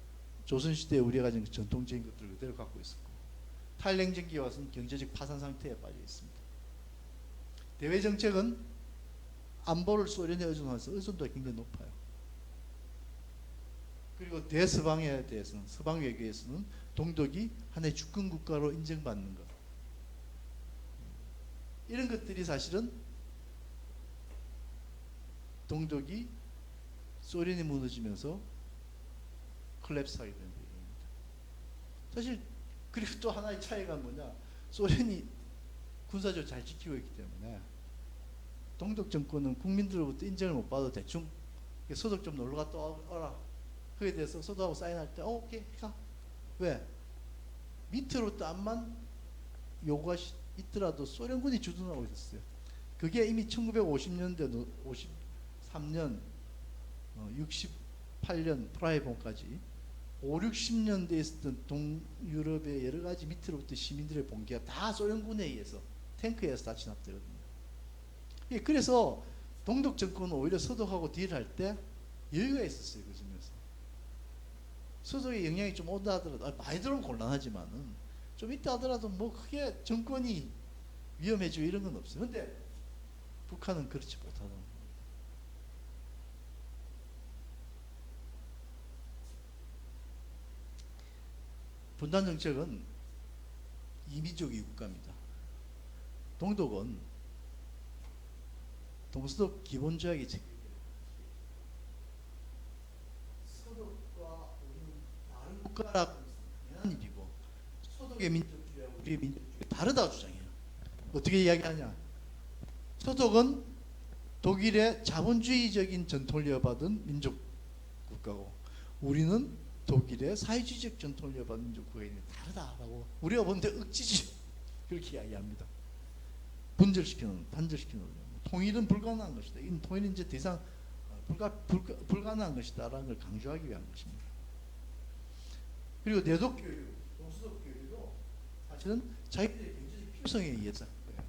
조선시대에 우리가 가진 전통적인 것들을 그대로 갖고 있었고 탈냉전기에 와서는 경제적 파산 상태에 빠져 있습니다. 대외 정책은 안보를 소련에 의존하면서 의존도가 굉장히 높아요. 그리고 대서방에 대해서는 서방 외교에서는 동독이 하나의 주권 국가로 인정받는 것. 이런 것들이 사실은 동독이 소련이 무너지면서 콜랩스하게 된 배경입니다. 사실 그리고 또 하나의 차이가 뭐냐, 소련이 군사적으로 잘 지키고 있기 때문에 동독 정권은 국민들로부터 인정을 못 받아도 대충 서독 좀 놀러 갔다 오라 그에 대해서 서도하고 사인할 때 오케이 가. 왜? 밑으로 땀만 요구가 있더라도 소련군이 주둔하고 있었어요. 그게 이미 1950년대 53년 68년 프라하본까지 5, 60년대에 있었던 동유럽의 여러 가지 밑으로부터 시민들의 봉기가 다 소련군에 의해서 탱크에 의해서 다 진압되거든요. 예, 그래서 동독 정권은 오히려 서독하고 딜할 때 여유가 있었어요. 그 점에서 서독의 영향이 좀 온다 하더라도 많이 들어오면 곤란하지만은 좀 있다 하더라도 뭐 크게 정권이 위험해지고 이런 건 없어요. 근데 북한은 그렇지 못하다. 분단 정책은 이민족 이국가입니다. 동독은 동서독 기본조약이 서독과 우리는 다른 국가라고 당연한 일이고 서독의 민족주의하고 우리의 민족주의 다르다고 주장해요. 어떻게 이야기하냐? 서독은 독일의 자본주의적인 전통을 이어받은 민족 국가고 우리는 독일의 사회주의적 전통을 이어받은 민족 국가가 다르다라고 우리가 본데 억지지 그렇게 이야기합니다. 분절시키는 단절시키는 통일은 불가능한 것이다. 이 통일은 이제 더 이상 불가능한 것이다라는 걸 강조하기 위한 것입니다. 그리고 내독 교육, 동서독 교육도 사실은 자기들의 경제적 필요성에 의해서 한 거예요.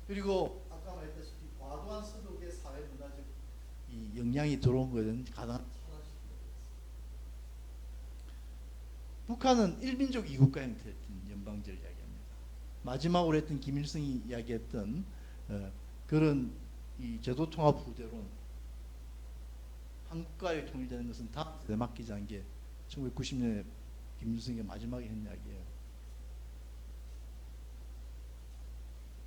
그리고 아까 말했다시피 과도한 서독의 사회 문화적 이 영향이 들어온 것은 가능한 북한은 일민족 이국가 형태의 연방제를 이야기합니다. 마지막으로 했던 김일성이 이야기했던 그런 이 제도 통합 후대론 한국과의 통일되는 것은 다음 세대에 맡기자는 게 1990년에 김일성이 마지막에 한 이야기예요.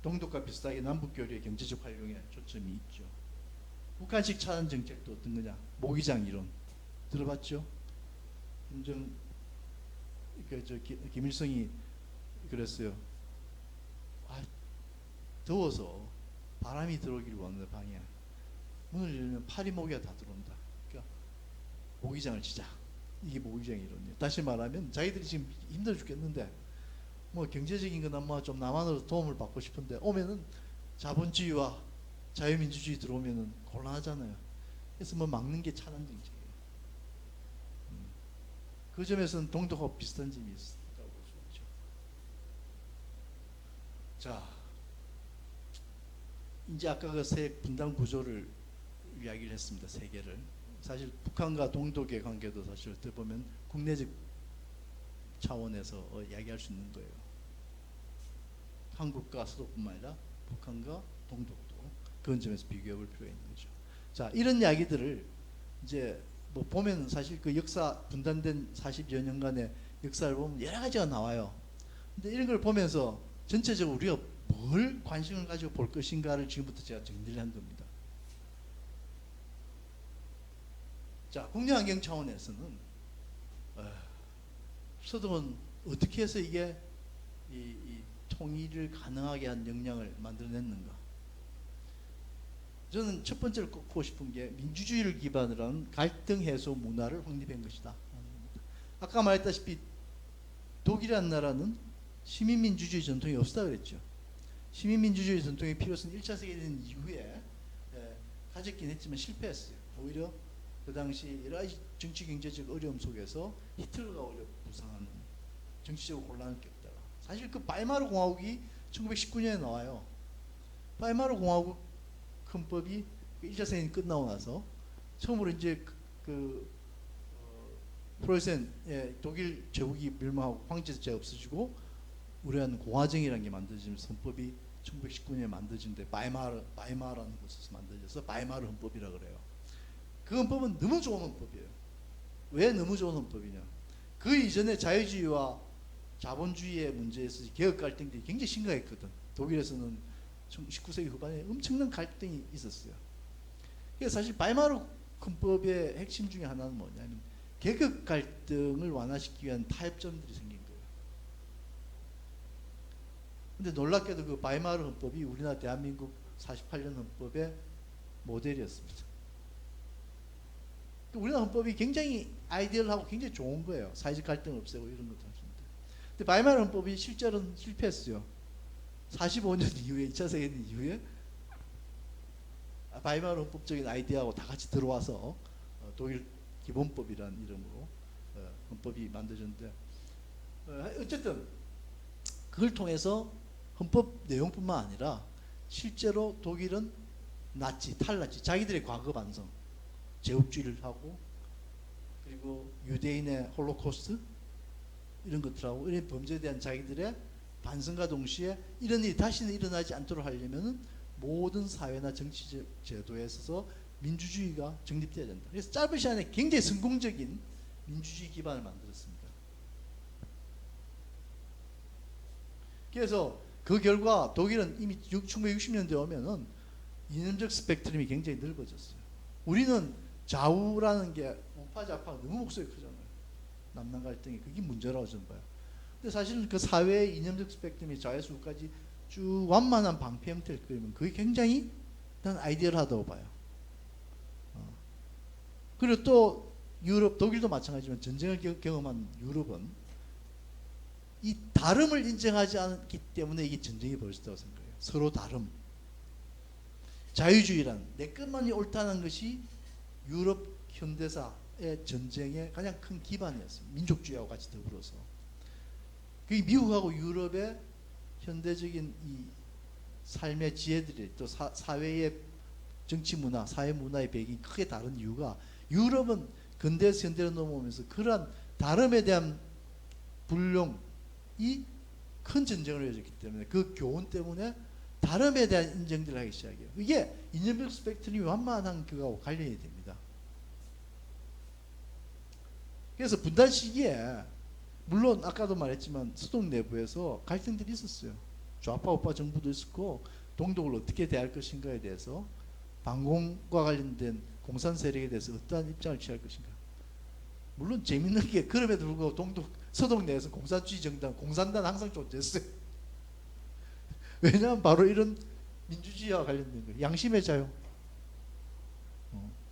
동독과 비슷하게 남북교류의 경제적 활용에 초점이 있죠. 북한식 차원 정책도 어떤 거냐? 모기장 이론 들어봤죠? 김일성이 그랬어요. 더워서 바람이 들어오기를 원하는 방에 문을 열면 파리 모기가 다 들어온다. 그러니까 모기장을 치자. 이게 모기장 이론이에요. 다시 말하면 자기들이 지금 힘들어 죽겠는데 뭐 경제적인 거나 뭐 좀 남한으로 도움을 받고 싶은데 오면은 자본주의와 자유민주주의 들어오면은 곤란하잖아요. 그래서 뭐 막는 게 차원 정책이에요. 그 점에서는 동독하고 비슷한 점이 있다고 볼 수 있죠. 자, 이제 아까 그 세 분단 구조를 이야기를 했습니다. 세 개를. 사실 북한과 동독의 관계도 사실 어떻게 보면 국내적 차원에서 이야기할 수 있는 거예요. 한국과 서독뿐만 아니라 북한과 동독도 그런 점에서 비교해 볼 필요가 있는 거죠. 자, 이런 이야기들을 이제 뭐 보면 사실 그 역사 분단된 40여 년간의 역사를 보면 여러 가지가 나와요. 근데 이런 걸 보면서 전체적으로 우리가 뭘 관심을 가지고 볼 것인가를 지금부터 제가 정리를 한 겁니다. 자, 국내환경 차원에서는 서독은 어떻게 해서 이게 이 통일을 가능하게 한 역량을 만들어냈는가? 저는 첫 번째로 꼽고 싶은 게 민주주의를 기반으로 한 갈등 해소 문화를 확립한 것이다. 아까 말했다시피 독일이라는 나라는 시민민주주의 전통이 없다 그랬죠. 시민민주주의 전통의 필요성은 1차 세계대전 이후에 가졌긴 했지만 실패했어요. 오히려 그 당시 여러 가지 정치 경제적 어려움 속에서 히틀러가 오히려 부상하는 정치적 혼란을 겪다가 사실 그 바이마르 공화국이 1919년에 나와요. 바이마르 공화국 헌법이 1차 세계대전이 끝나고 나서 처음으로 이제 프로이센 독일 제국이 멸망하고 황제제가 없어지고 우리는 공화정이라는 게 만들어지면서 헌법이 1919년에 만들어진데 바이마르라는 곳에서 만들어져서 바이마르 헌법이라 그래요. 그 헌법은 너무 좋은 헌법이에요. 왜 너무 좋은 헌법이냐? 그 이전에 자유주의와 자본주의의 문제에서 개혁 갈등들이 굉장히 심각했거든. 독일에서는 19세기 후반에 엄청난 갈등이 있었어요. 그래서 사실 바이마르 헌법의 핵심 중에 하나는 뭐냐면 계급 갈등을 완화시키기 위한 타협점들이 생긴 거예요. 근데 놀랍게도 그 바이마르 헌법이 우리나라 대한민국 48년 헌법의 모델이었습니다. 우리나라 헌법이 굉장히 아이디얼하고 굉장히 좋은 거예요. 사회적 갈등을 없애고 이런 것도 하시는데. 근데 바이마르 헌법이 실제로는 실패했어요. 45년 이후에 2차 세계대전 이후에 바이마르 헌법적인 아이디어하고 다 같이 들어와서 독일 기본법이라는 이름으로 헌법이 만들어졌는데 어쨌든 그걸 통해서 헌법 내용뿐만 아니라 실제로 독일은 나치, 탈나치, 자기들의 과거 반성, 제국주의를 하고 그리고 유대인의 홀로코스트 이런 것들하고 이런 범죄에 대한 자기들의 반성과 동시에 이런 일이 다시는 일어나지 않도록 하려면은 모든 사회나 정치적 제도에 있어서 민주주의가 정립돼야 된다. 그래서 짧은 시간에 굉장히 성공적인 민주주의 기반을 만들었습니다. 그래서 그 결과 독일은 이미 1960년대 오면은 이념적 스펙트럼이 굉장히 넓어졌어요. 우리는 좌우라는 게 우파 좌파가 너무 목소리가 크잖아요. 남남 갈등이 그게 문제라고 저는 봐요. 근데 사실은 그 사회의 이념적 스펙트럼이 좌에서 우까지 쭉 완만한 방패 형태를 그리면 그게 굉장히 난 아이디얼하다고 봐요. 그리고 또 유럽, 독일도 마찬가지지만 전쟁을 경험한 유럽은 이 다름을 인정하지 않기 때문에 이게 전쟁이 벌어졌다고 생각해요. 서로 다름. 자유주의란 내 것만이 옳다는 것이 유럽 현대사의 전쟁의 가장 큰 기반이었습니다. 민족주의하고 같이 더불어서. 그게 미국하고 유럽의 현대적인 이 삶의 지혜들이 또 사회의 정치 문화, 사회 문화의 배경이 크게 다른 이유가 유럽은 근대에서 현대로 넘어오면서 그러한 다름에 대한 불용이 큰 전쟁을 이어졌기 때문에 그 교훈 때문에 다름에 대한 인정들을 하기 시작해요. 이게 이념적 스펙트럼이 완만한 그거하고 관련이 됩니다. 그래서 분단 시기에 물론 아까도 말했지만 서독 내부에서 갈등들이 있었어요. 좌파 우파 정부도 있었고 동독을 어떻게 대할 것인가에 대해서 반공과 관련된 공산 세력에 대해서 어떠한 입장을 취할 것인가. 물론 재밌는 게 그럼에도 불구하고 서독 내에서 공산주의 정당, 공산당 항상 존재했어요. 왜냐하면 바로 이런 민주주의와 관련된 거예요. 양심의 자유.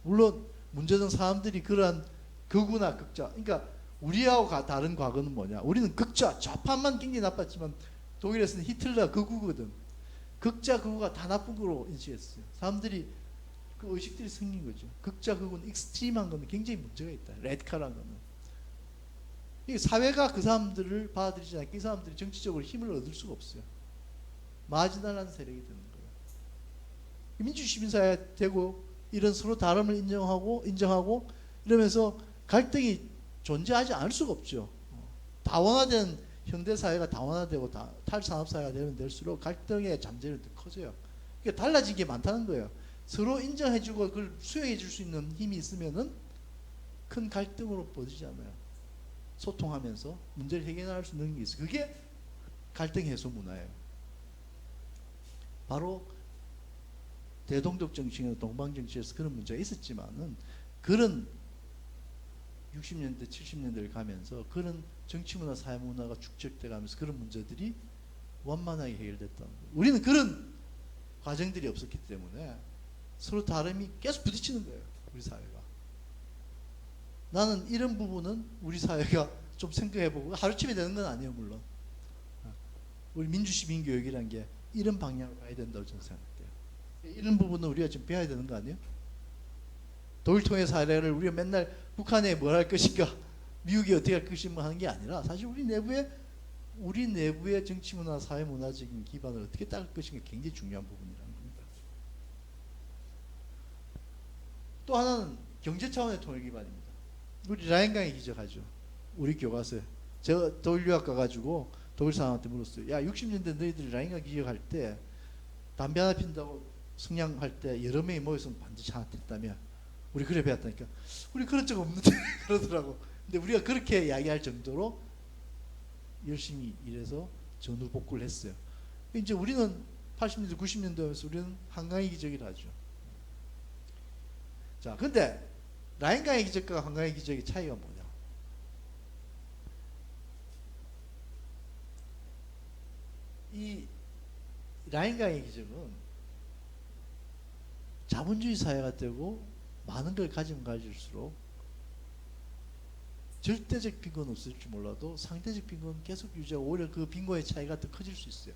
물론 문제는 사람들이 그러한 극우나 극자, 그러니까 우리하고 다른 과거는 뭐냐? 우리는 극자, 좌파만 굉장히 나빴지만 독일에서는 히틀러가 극우거든. 극자, 극우가 다 나쁜 거로 인식했어요. 사람들이 그 의식들이 생긴 거죠. 극자, 극우는 익스트림한 거는 굉장히 문제가 있다. 레디칼한 거는. 이 사회가 그 사람들을 받아들이지 않게 이 사람들이 정치적으로 힘을 얻을 수가 없어요. 마지널한 세력이 되는 거예요. 민주주의 시민사회 되고 이런 서로 다름을 인정하고 이러면서 갈등이 존재하지 않을 수가 없죠. 다원화된 현대사회가 다원화되고 탈산업사회가 되면 될수록 갈등의 잠재력이 더 커져요. 그러니까 달라진 게 많다는 거예요. 서로 인정해주고 그걸 수용해 줄 수 있는 힘이 있으면은 큰 갈등으로 뻗지 않아요. 소통하면서 문제를 해결할 수 있는 게 있어요. 그게 갈등 해소 문화예요. 바로 대동독 정치나 동방 정치에서 그런 문제가 있었지만은 그런 60년대, 70년대를 가면서 그런 정치 문화, 사회 문화가 축적돼 가면서 그런 문제들이 완만하게 해결됐다는 거예요. 우리는 그런 과정들이 없었기 때문에 서로 다름이 계속 부딪히는 거예요. 우리 사회가. 나는 이런 부분은 우리 사회가 좀 생각해보고 하루쯤에 되는 건 아니에요. 물론 우리 민주시민교육이란 게 이런 방향으로 가야 된다고 저는 생각해요. 이런 부분은 우리가 지금 배워야 되는 거 아니에요? 독일 통일 사례를 우리가 맨날 북한에 뭘 할 것인가, 미국이 어떻게 할 것인가 하는 게 아니라 사실 우리 내부의 정치 문화, 사회 문화적인 기반을 어떻게 닦을 것인가 굉장히 중요한 부분이라는 겁니다. 또 하나는 경제 차원의 통일 기반입니다. 우리 라인강의 기적하죠. 우리 교과서에 제가 독일 유학 가가지고 독일 사람한테 물었어요. 야, 60년대 너희들이 라인강 기적할 때 담배 하나 핀다고 승량할 때 여러 명이 모여서 반드시 하나 폈다며. 우리 그래 배웠다니까. 우리 그런 적 없는데 그러더라고. 근데 우리가 그렇게 이야기할 정도로 열심히 일해서 전후 복구를 했어요. 이제 우리는 80년대, 90년대에서 우리는 한강의 기적이라 하죠. 자, 근데 라인강의 기적과 한강의 기적의 차이가 뭐냐? 이 라인강의 기적은 자본주의 사회가 되고 많은 걸 가지면 가질수록 절대적 빈곤은 없을지 몰라도 상대적 빈곤은 계속 유지하고 오히려 그 빈곤의 차이가 더 커질 수 있어요.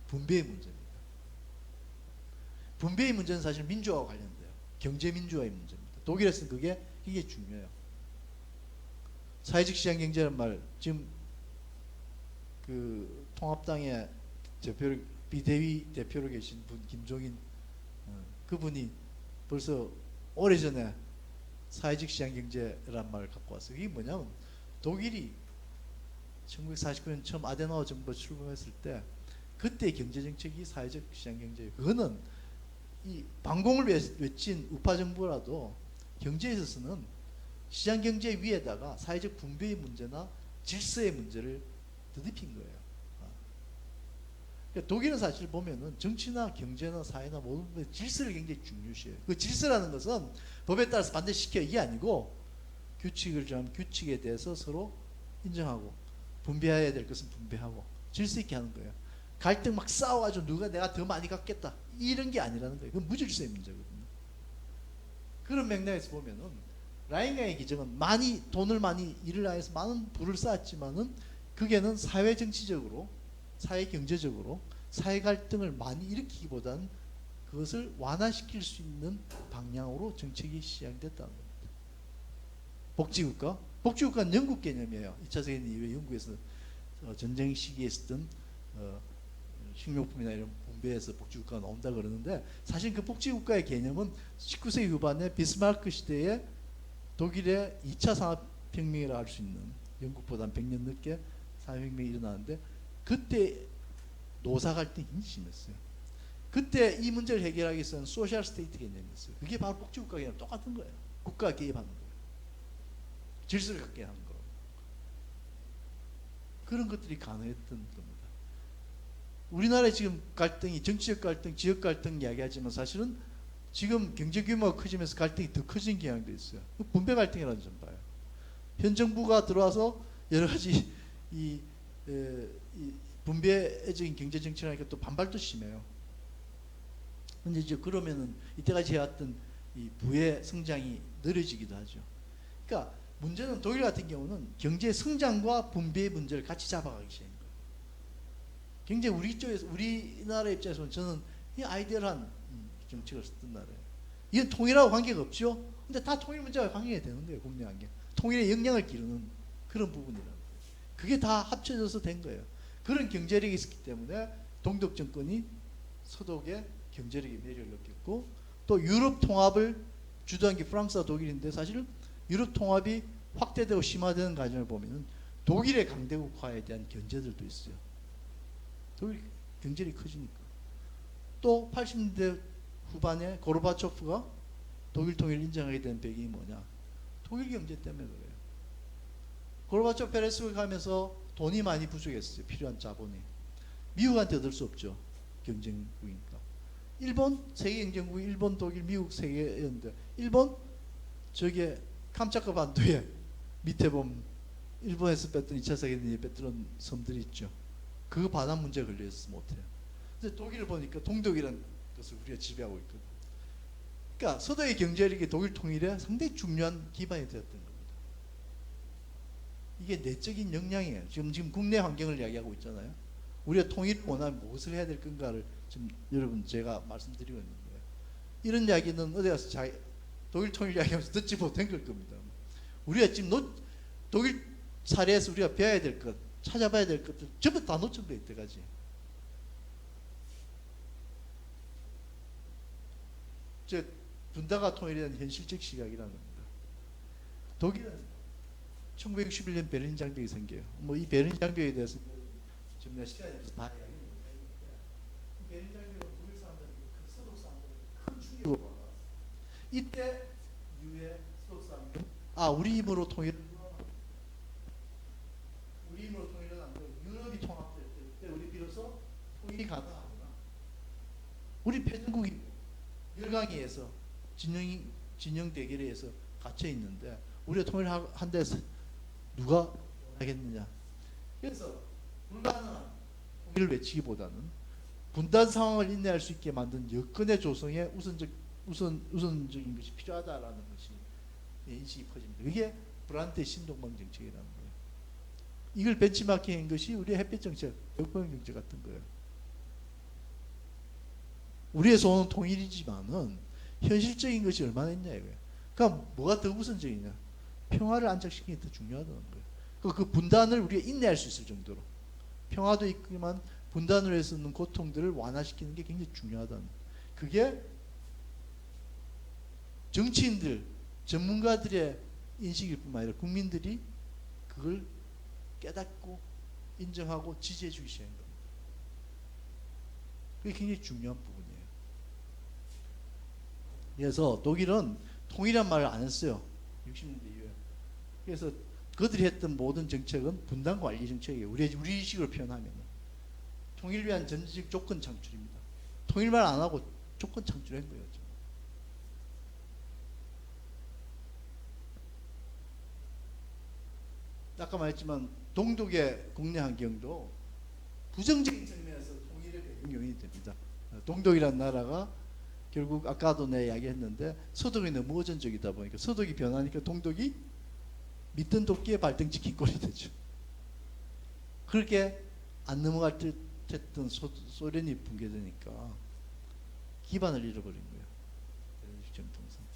분배의 문제입니다. 분배의 문제는 사실 민주화와 관련돼요. 경제 민주화의 문제입니다. 독일에서는 그게 굉장히 중요해요. 사회적 시장 경제란 말 지금 그 통합당의 대표로 비대위 대표로 계신 분 김종인 그분이 벌써 오래전에 사회적 시장 경제란 말을 갖고 왔어요. 이게 뭐냐면 독일이 1949년 처음 아데나워 정부가 출범했을 때 그때 경제 정책이 사회적 시장 경제예요. 그거는 이 반공을 외친 우파 정부라도 경제에 있어서는 시장 경제 위에다가 사회적 분배의 문제나 질서의 문제를 드높인 거예요. 그러니까 독일은 사실 보면은 정치나 경제나 사회나 모든 부분에 질서를 굉장히 중요시해요. 그 질서라는 것은 법에 따라서 반드시 시켜 이게 아니고 규칙을 정하면 규칙에 대해서 서로 인정하고 분배해야 될 것은 분배하고 질서 있게 하는 거예요. 갈등 막 싸워가지고 누가 내가 더 많이 갖겠다 이런 게 아니라는 거예요. 그건 무질서의 문제거든요. 그런 맥락에서 보면은 라인강의 기정은 돈을 많이 일을 해서 많은 부를 쌓았지만은 그게는 사회 정치적으로 사회 경제적으로 사회 갈등을 많이 일으키기보다는 그것을 완화시킬 수 있는 방향으로 정책이 시행됐다는 겁니다. 복지국가? 복지국가는 영국 개념이에요. 2차 세계대전 이후에 영국에서 전쟁 시기에 쓰던 식료품이나 이런 분배에서 복지국가가 나온다 그러는데 사실 그 복지국가의 개념은 19세기 후반에 비스마르크 시대에 독일의 2차 산업혁명이라 할 수 있는 영국보다 100년 늦게 산업혁명이 일어나는데 그때 노사 갈등이 굉장히 심했어요. 그때 이 문제를 해결하기 위해서는 소셜 스테이트 개념이었어요. 그게 바로 복지국가 개념 똑같은 거예요. 국가가 개입하는 거예요. 질서를 갖게 하는 거. 그런 것들이 가능했던 겁니다. 우리나라의 지금 갈등이 정치적 갈등, 지역 갈등 이야기하지만 사실은 지금 경제 규모가 커지면서 갈등이 더 커진 경향도 있어요. 분배 갈등이라는 점 봐요. 현 정부가 들어와서 여러 가지 이 분배적인 경제 정책을 하니까 또 반발도 심해요. 근데 이제 그러면은 이때까지 해왔던 이 부의 성장이 느려지기도 하죠. 그러니까 문제는 독일 같은 경우는 경제 성장과 분배의 문제를 같이 잡아가기 시작한 거예요. 굉장히 우리나라 입장에서는 저는 이 아이디어한 정책을 썼던 나라예요. 이건 통일하고 관계가 없죠. 근데 다 통일 문제와 관계가 되는 거예요. 국내 관계. 통일에 영향을 기르는 그런 부분이라는 거예요. 그게 다 합쳐져서 된 거예요. 그런 경제력이 있었기 때문에 동독 정권이 서독의 경제력의 매력을 느꼈고 또 유럽 통합을 주도한 게 프랑스와 독일인데 사실은 유럽 통합이 확대되고 심화되는 과정을 보면은 독일의 강대국화에 대한 견제들도 있어요. 독일 경제력이 커지니까. 또 80년대 후반에 고르바초프가 독일 통일을 인정하게 된 배경이 뭐냐? 독일 경제 때문에 그래요. 고르바초프 페레스가 가면서 돈이 많이 부족했어요. 필요한 자본이. 미국한테 얻을 수 없죠. 경쟁국이니까. 일본 세계 경쟁국이 일본, 독일, 미국 세 개였는데 일본 저게 캄차카 반도에 밑에 보면 일본에서 뺐던 2차 세계대전에 뺐던 섬들이 있죠. 그거 반환 문제가 걸려있어서 못해요. 근데 독일을 보니까 동독이라는 것을 우리가 지배하고 있거든. 그러니까 서도의 경제력이 독일 통일에 상당히 중요한 기반이 되었던 겁니다. 이게 내적인 역량이에요. 지금 국내 환경을 이야기하고 있잖아요. 우리가 통일을 원하면 무엇을 해야 될 건가를 지금 여러분 제가 말씀드리고 있는 거예요. 이런 이야기는 어디 가서 독일 통일 이야기하면서 듣지 못한 걸 겁니다. 우리가 지금 독일 사례에서 우리가 배워야 될 것, 찾아봐야 될 것들 전부 다 놓친 거예요. 이때까지. 저 분다가 통일에 대한 현실적 시각이라는 겁니다. 독일은 1961년 베를린 장벽이 생겨요. 뭐 이 베를린 장벽에 대해서 좀 내가 시간이 없어서 다 이야기를 못 하겠는데 베를린 장벽은 독일 사람들이 서독 사람들이 큰 충격을 받았어요. 이때 이후에 서독 사람들은 우리 힘으로 통일을 안 되고 유럽이 통합될 때 우리 비로소 통일이 가능하구나. 우리 패전국이 열강에서 진영 대결에 의해서 갇혀 있는데 우리가 통일한 데서 누가 하겠느냐. 그래서 불가능한 통일을 외치기보다는 분단 상황을 인내할 수 있게 만든 여건의 조성에 우선적인 것이 필요하다라는 것이 인식이 퍼집니다. 그게 브란트의 신동방 정책이라는 거예요. 이걸 벤치마킹한 것이 우리의 햇볕 정책, 역병 정책 같은 거예요. 우리의 소원은 통일이지만은 현실적인 것이 얼마나 있냐 이거예요. 그러니까 뭐가 더 우선적이냐? 평화를 안착시키는 게 더 중요하다는 거예요. 그 분단을 우리가 인내할 수 있을 정도로 평화도 있지만 분단으로 해서 있는 고통들을 완화시키는 게 굉장히 중요하다는 거예요. 그게 정치인들, 전문가들의 인식일 뿐만 아니라 국민들이 그걸 깨닫고 인정하고 지지해 주기 시작한 겁니다. 그게 굉장히 중요한 부분이에요. 그래서 독일은 통일이란 말을 안 했어요. 60년대 이후에. 그래서 그들이 했던 모든 정책은 분단 관리 정책이에요. 우리 식으로 표현하면 통일을 위한 전제적 조건 창출입니다. 통일만 안 하고 조건 창출한 거예요. 아까 말했지만 동독의 국내 환경도 부정적인 측면에서 통일의 배경이 됩니다. 동독이라는 나라가 결국 아까도 내 이야기했는데 서독이 너무 의존적이다 보니까 서독이 변하니까 동독이 밑든 도끼에 발등 찍힌 꼴이 되죠. 그렇게 안 넘어갈 듯 했던 소련이 붕괴되니까 기반을 잃어버린 거예요. 정통상.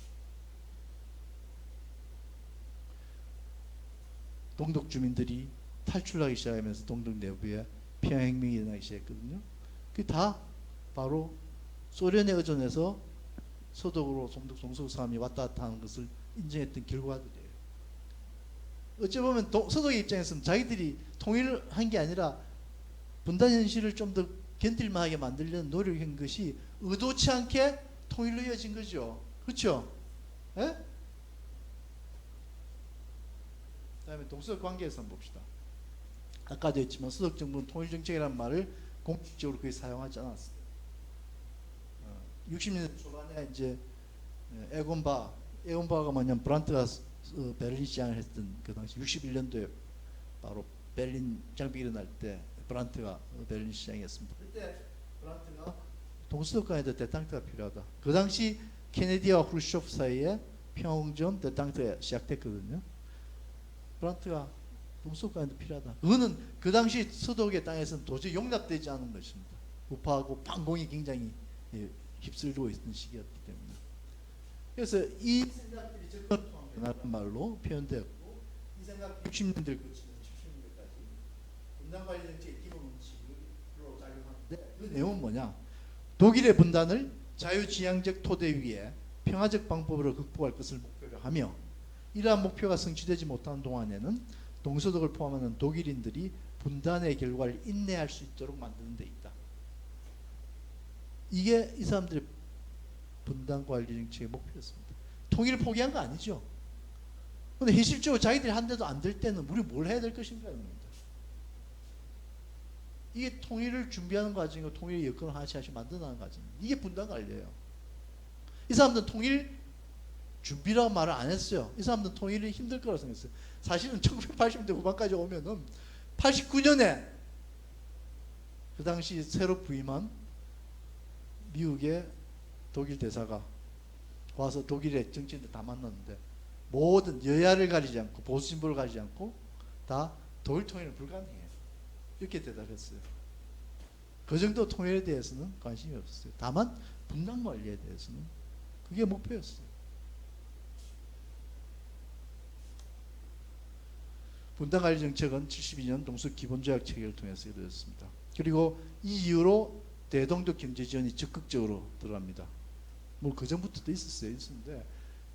동독 주민들이 탈출하기 시작하면서 동독 내부에 평화혁명이 일어나기 시작했거든요. 그게 다 바로 소련에 의존해서 서독으로 동독 사람이 왔다 갔다 하는 것을 인정했던 결과들이에요. 어찌 보면 서독의 입장에서는 자기들이 통일을 한 게 아니라 분단 현실을 좀 더 견딜만하게 만들려는 노력한 것이 의도치 않게 통일로 이어진 거죠. 그렇죠? 예? 그다음에 동서독 관계에서 한번 봅시다. 아까도 했지만 서독 정부는 통일 정책이라는 말을 공식적으로 거의 사용하지 않았어요. 60년대 초반에 이제 에곤바가 뭐냐면 브란트가 베를린 시장을 했던 그 당시 61년도에 바로 베를린 장벽이 일어날 때 브란트가 베를린 시장이었습니다. 그때 브란트가 동서독 간에도 대탕트가 필요하다. 그 당시 케네디와 후르쇼프 사이에 평화공정 대탕트가 시작됐거든요. 브란트가 동서독 간에도 필요하다. 그거는 그 당시 서독의 땅에서는 도저히 용납되지 않은 것입니다. 우파하고 반공이 굉장히 휩쓸고 있던 시기였기 때문에. 그래서 이 생각들이 접근통합이라는 말로 표현되었고, 이 생각 60년대를 거치면 70년대까지 분단관리 정책의 기본 원칙으로 작용하는데, 그 내용은 뭐냐? 독일의 분단을 자유지향적 토대 위에 평화적 방법으로 극복할 것을 목표로 하며, 이러한 목표가 성취되지 못하는 동안에는 동서독을 포함하는 독일인들이 분단의 결과를 인내할 수 있도록 만드는 데 있다. 이게 이 사람들의 분단 관리 정책의 목표였습니다. 통일을 포기한 거 아니죠. 그런데 현실적으로 자기들이 한 대도 안 될 때는 우리 뭘 해야 될 것인가입니다. 이게 통일을 준비하는 과정이고 통일의 여건을 하나씩 만들어가는 과정입니다. 이게 분단 관리예요. 이 사람들은 통일 준비라고 말을 안 했어요. 이 사람들은 통일이 힘들 거라고 생각했어요. 사실은 1980년대 후반까지 오면은 89년에 그 당시 새로 부임한 미국의 독일 대사가 와서 독일의 정치인들 다 만났는데 모든 여야를 가리지 않고 보수 진보를 가리지 않고 다 독일 통일은 불가능해요. 이렇게 대답했어요. 그 정도 통일에 대해서는 관심이 없었어요. 다만 분단 관리에 대해서는 그게 목표였어요. 분단 관리 정책은 72년 동서 기본조약 체결을 통해서 이루어졌습니다. 그리고 이 이후로 대동독 경제 지원이 적극적으로 들어갑니다. 뭐 그 전부터도 있었는데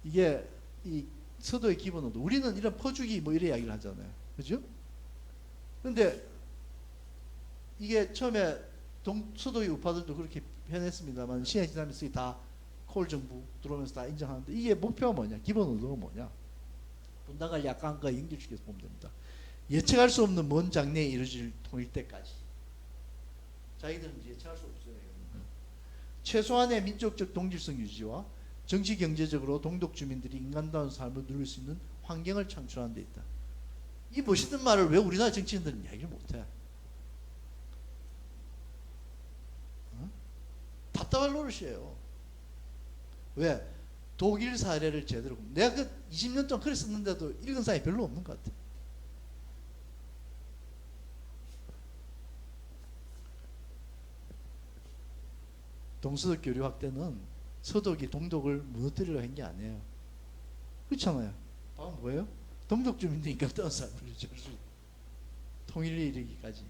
이게 이 서도의 기본으로 우리는 이런 퍼주기 뭐 이런 이야기를 하잖아요, 그죠? 그런데 이게 처음에 서도의 우파들도 그렇게 표현했습니다만 시간이 지나면서 다 콜 정부 들어오면서 다 인정하는데 이게 목표가 뭐냐? 기본 의도가 뭐냐? 분단 관리 아까 한 거 연결시켜서 보면 됩니다. 예측할 수 없는 먼 장래에 이루어질 통일 때까지. 자기들은 이제 예측할 수 없어요. 최소한의 민족적 동질성 유지와 정치 경제적으로 동독 주민들이 인간다운 삶을 누릴 수 있는 환경을 창출하는 데 있다. 이 멋있는 말을 왜 우리나라 정치인들은 이야기를 못해? 답답할 노릇이에요. 왜? 독일 사례를 제대로 내가 그 20년 동안 글을 썼는데도 읽은 사람이 별로 없는 것 같아. 동서독 교류 확대는 서독이 동독을 무너뜨리려 한 게 아니에요. 그렇잖아요. 뭐예요? 동독 주민이니까 어떤 사람을 통일에 이르기까지.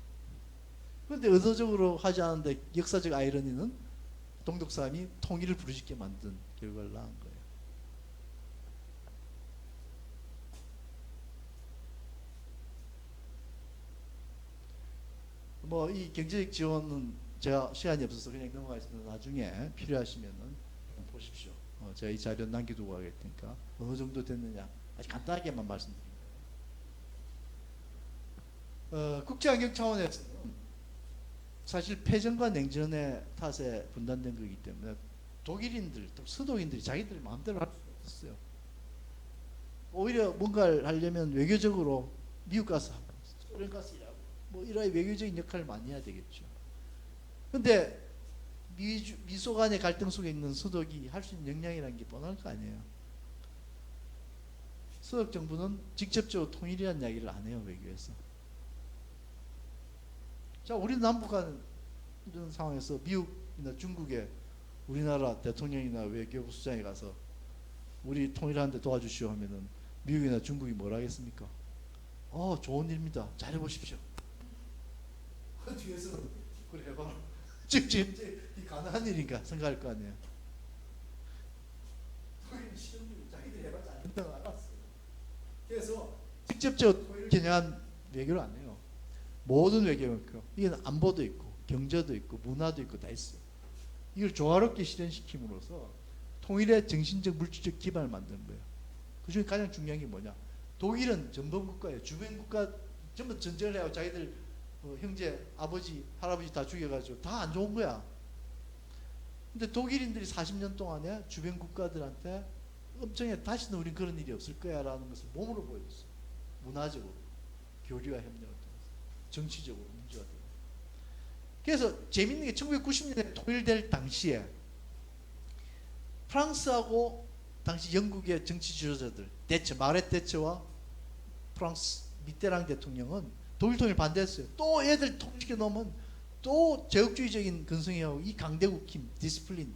그런데 의도적으로 하지 않은데 역사적 아이러니는 동독 사람이 통일을 부르짖게 만든 결과를 낳은 거예요. 뭐 이 경제적 지원은 제가 시간이 없어서 그냥 넘어가겠습니다. 나중에 필요하시면은 보십시오. 제가 이 자료 남겨두고 가겠으니까 어느 정도 됐느냐 아주 간단하게만 말씀드립니다. 국제환경 차원에서는 사실 패전과 냉전의 탓에 분단된 거기 때문에 독일인들 또 서독인들이 자기들 마음대로 할 수 없었어요. 오히려 뭔가를 하려면 외교적으로 미국 가서 소련 가서 일하고 뭐 이런 외교적인 역할을 많이 해야 되겠죠. 근데 미소 간의 갈등 속에 있는 서독이 할 수 있는 역량이라는 게 뻔할 거 아니에요. 서독 정부는 직접적으로 통일이라는 이야기를 안 해요, 외교에서. 자, 우리 남북한 이런 상황에서 미국이나 중국에 우리나라 대통령이나 외교부 수장이 가서 우리 통일하는데 도와주시오 하면은 미국이나 중국이 뭘 하겠습니까? 좋은 일입니다. 잘해보십시오. 그 뒤에서 그래 해봐. 지금 이 가능한 일인가 생각할 거 아니에요. 자기들이 해봤자 안 된다고 알았어요. 그래서 직접적으로 겨냥한 외교를 안 해요. 모든 외교가 이게 안보도 있고 경제도 있고 문화도 있고 다 있어요. 이걸 조화롭게 실현시킴으로써 통일의 정신적 물질적 기반을 만든 거예요. 그중에 가장 중요한 게 뭐냐? 독일은 전범 국가예요. 주변 국가 전부 전쟁을 해요. 자기들 형제, 아버지, 할아버지 다 죽여가지고 다 안 좋은 거야. 근데 독일인들이 40년 동안에 주변 국가들한테 엄청나게 다시는 우린 그런 일이 없을 거야 라는 것을 몸으로 보여줬어요. 문화적으로, 교류와 협력을 통해서, 정치적으로, 민주화적으로. 그래서 재밌는 게 1990년에 통일될 당시에 프랑스하고 당시 영국의 정치 지도자들, 마렛 대처와 프랑스 미테랑 대통령은 독일 통일 반대했어요. 또 애들 통일시켜 놓으면 또 제국주의적인 근성이하고 이 강대국 힘, 디스플린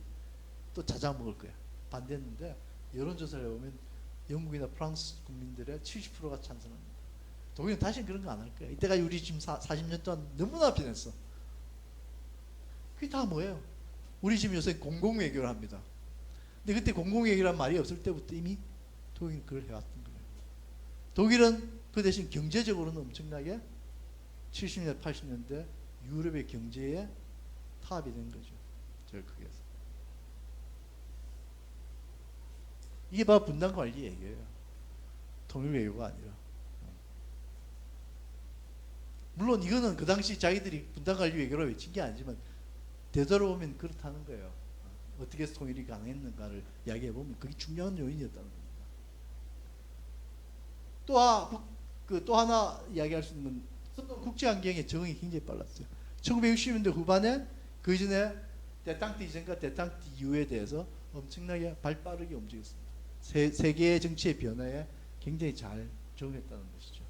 또 자작 먹을 거야. 반대했는데 여론조사를 해보면 영국이나 프랑스 국민들의 70%가 찬성합니다. 독일은 다시는 그런 거 안 할 거야. 이때까지 우리 지금 40년 동안 너무나 변했어. 그게 다 뭐예요? 우리 지금 요새 공공외교를 합니다. 근데 그때 공공외교란 말이 없을 때부터 이미 독일은 그걸 해왔던 거예요. 독일은 그 대신 경제적으로는 엄청나게 70년대, 80년대 유럽의 경제에 타압이 된 거죠. 제일 크게 해서. 이게 바로 분단관리 얘기예요. 통일외교가 아니라. 물론 이거는 그 당시 자기들이 분단관리 외교로 외친 게 아니지만 되돌아보면 그렇다는 거예요. 어떻게 해서 통일이 가능했는가를 이야기해보면 그게 중요한 요인이었다는 겁니다. 또 하나 이야기할 수 있는 국제환경의 적응이 굉장히 빨랐어요. 1960년대 후반에 그 이전에 대탕트 이전과 대탕트 이후에 대해서 엄청나게 발빠르게 움직였습니다. 세계의 정치의 변화에 굉장히 잘 적응했다는 것이죠.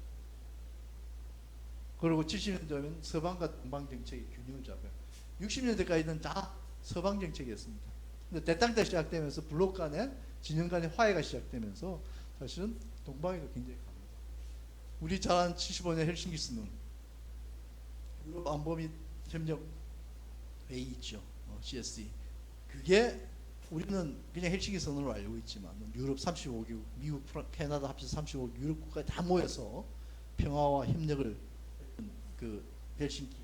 그리고 70년대 되면 서방과 동방 정책의 균형을 잡아요. 60년대까지는 다 서방 정책이었습니다. 근데 대탕트가 시작되면서 블록 간의 진영 간의 화해가 시작되면서 사실은 동방에도 굉장히 강합니다. 우리 잘 아는 75년 헬싱키 선언, 유럽 안보 및 협력 회의 있죠. CSE. 그게 우리는 그냥 헬싱키 선언으로 알고 있지만 유럽 35개국, 미국, 캐나다 합쳐서 35개국 유럽 국가에 다 모여서 평화와 협력을 했던 그 헬싱키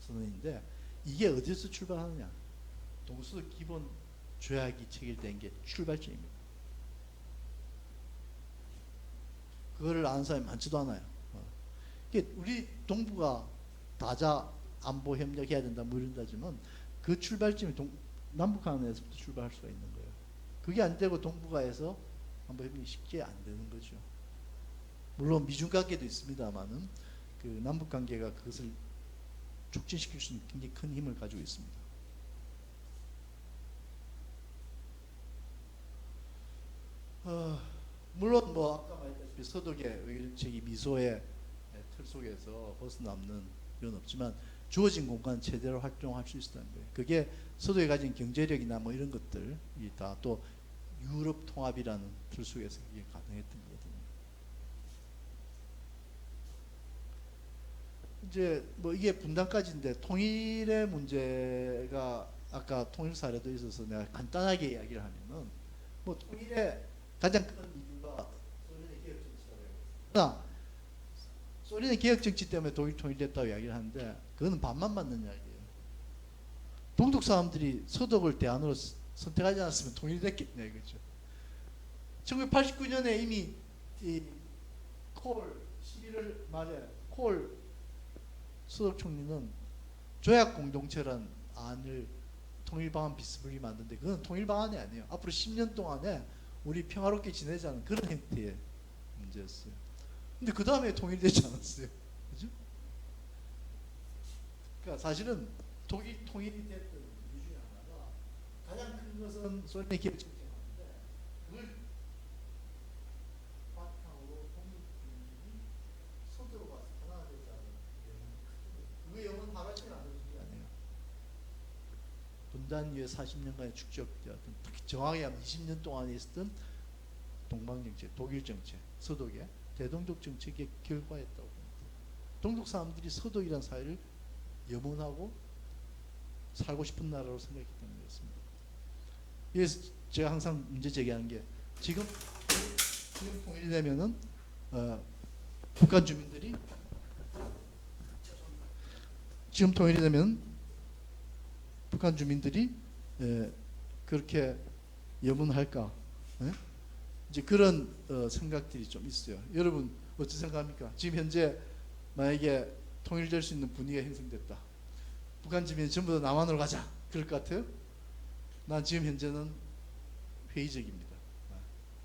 선언인데 이게 어디서 출발하느냐? 동서독 기본 조약이 체결된 게 출발점입니다. 그거를 아는 사람이 많지도 않아요. 우리 동북아 다자 안보 협력해야 된다 뭐 이런다지만 그 출발점이 남북한에서부터 출발할 수가 있는 거예요. 그게 안 되고 동북아에서 안보 협력이 쉽게 안 되는 거죠. 물론 미중 관계도 있습니다만은 그 남북 관계가 그것을 촉진시킬 수 있는 굉장히 큰 힘을 가지고 있습니다. 어, 물론 뭐 아까 말했다시피 서독의 의정책이 미소의 틀 속에서 벗어남는 이건 없지만 주어진 공간 최대로 활동할 수 있었다는 거예요. 그게 서독이 가진 경제력이나 뭐 이런 것들이 다 또 유럽 통합이라는 틀 속에서 그게 가능했던 거거든요. 이제 뭐 이게 분단까지인데 통일의 문제가 아까 통일 사례도 있어서 내가 간단하게 이야기를 하면은 뭐 통일의 가장 큰 이유가 소련의 개혁 정치라고 해요. 그러나 소련의 개혁 정치 때문에 독일 통일됐다고 이야기를 하는데 그거는 반만 맞는 이야기예요. 동독 사람들이 서독을 대안으로 선택하지 않았으면 통일됐겠냐 이거죠. 1989년에 이미 콜 11월 말에 콜 서독 총리는 조약 공동체란 안을 통일 방안 비스무리 만드는데 그건 통일 방안이 아니에요. 앞으로 10년 동안에 우리 평화롭게 지내자는 그런 형태의 문제였어요. 근데 그 다음에 통일되지 않았어요. 그죠? 그러니까 사실은 독일 통일이 됐던 이유 중에 하나가 가장 큰 것은 소련의 기업 정책인데 그걸 바탕으로 독립군이 서두로 가서 하나가 됐다는 그 영은 하루아침에 만들어진 게 아니에요. 분단 이후에 40년간의 축적되었던 특히 정확히 한 20년 동안에 있었던 동방정책, 독일 정책, 서독의 대동독 정책의 결과였다고 봅니다. 동독 사람들이 서독이라는 사회를 염원하고 살고 싶은 나라로 생각했다는 것입니다. 그래서 제가 항상 문제 제기하는 게 지금 통일이 되면은 북한 주민들이 지금 통일이 되면 북한 주민들이 그렇게 염원할까? 이제 그런 생각들이 좀 있어요. 여러분 어떻게 생각합니까? 지금 현재 만약에 통일될 수 있는 분위기가 형성됐다. 북한 주민 전부 다 남한으로 가자. 그럴 것 같아요? 난 지금 현재는 회의적입니다.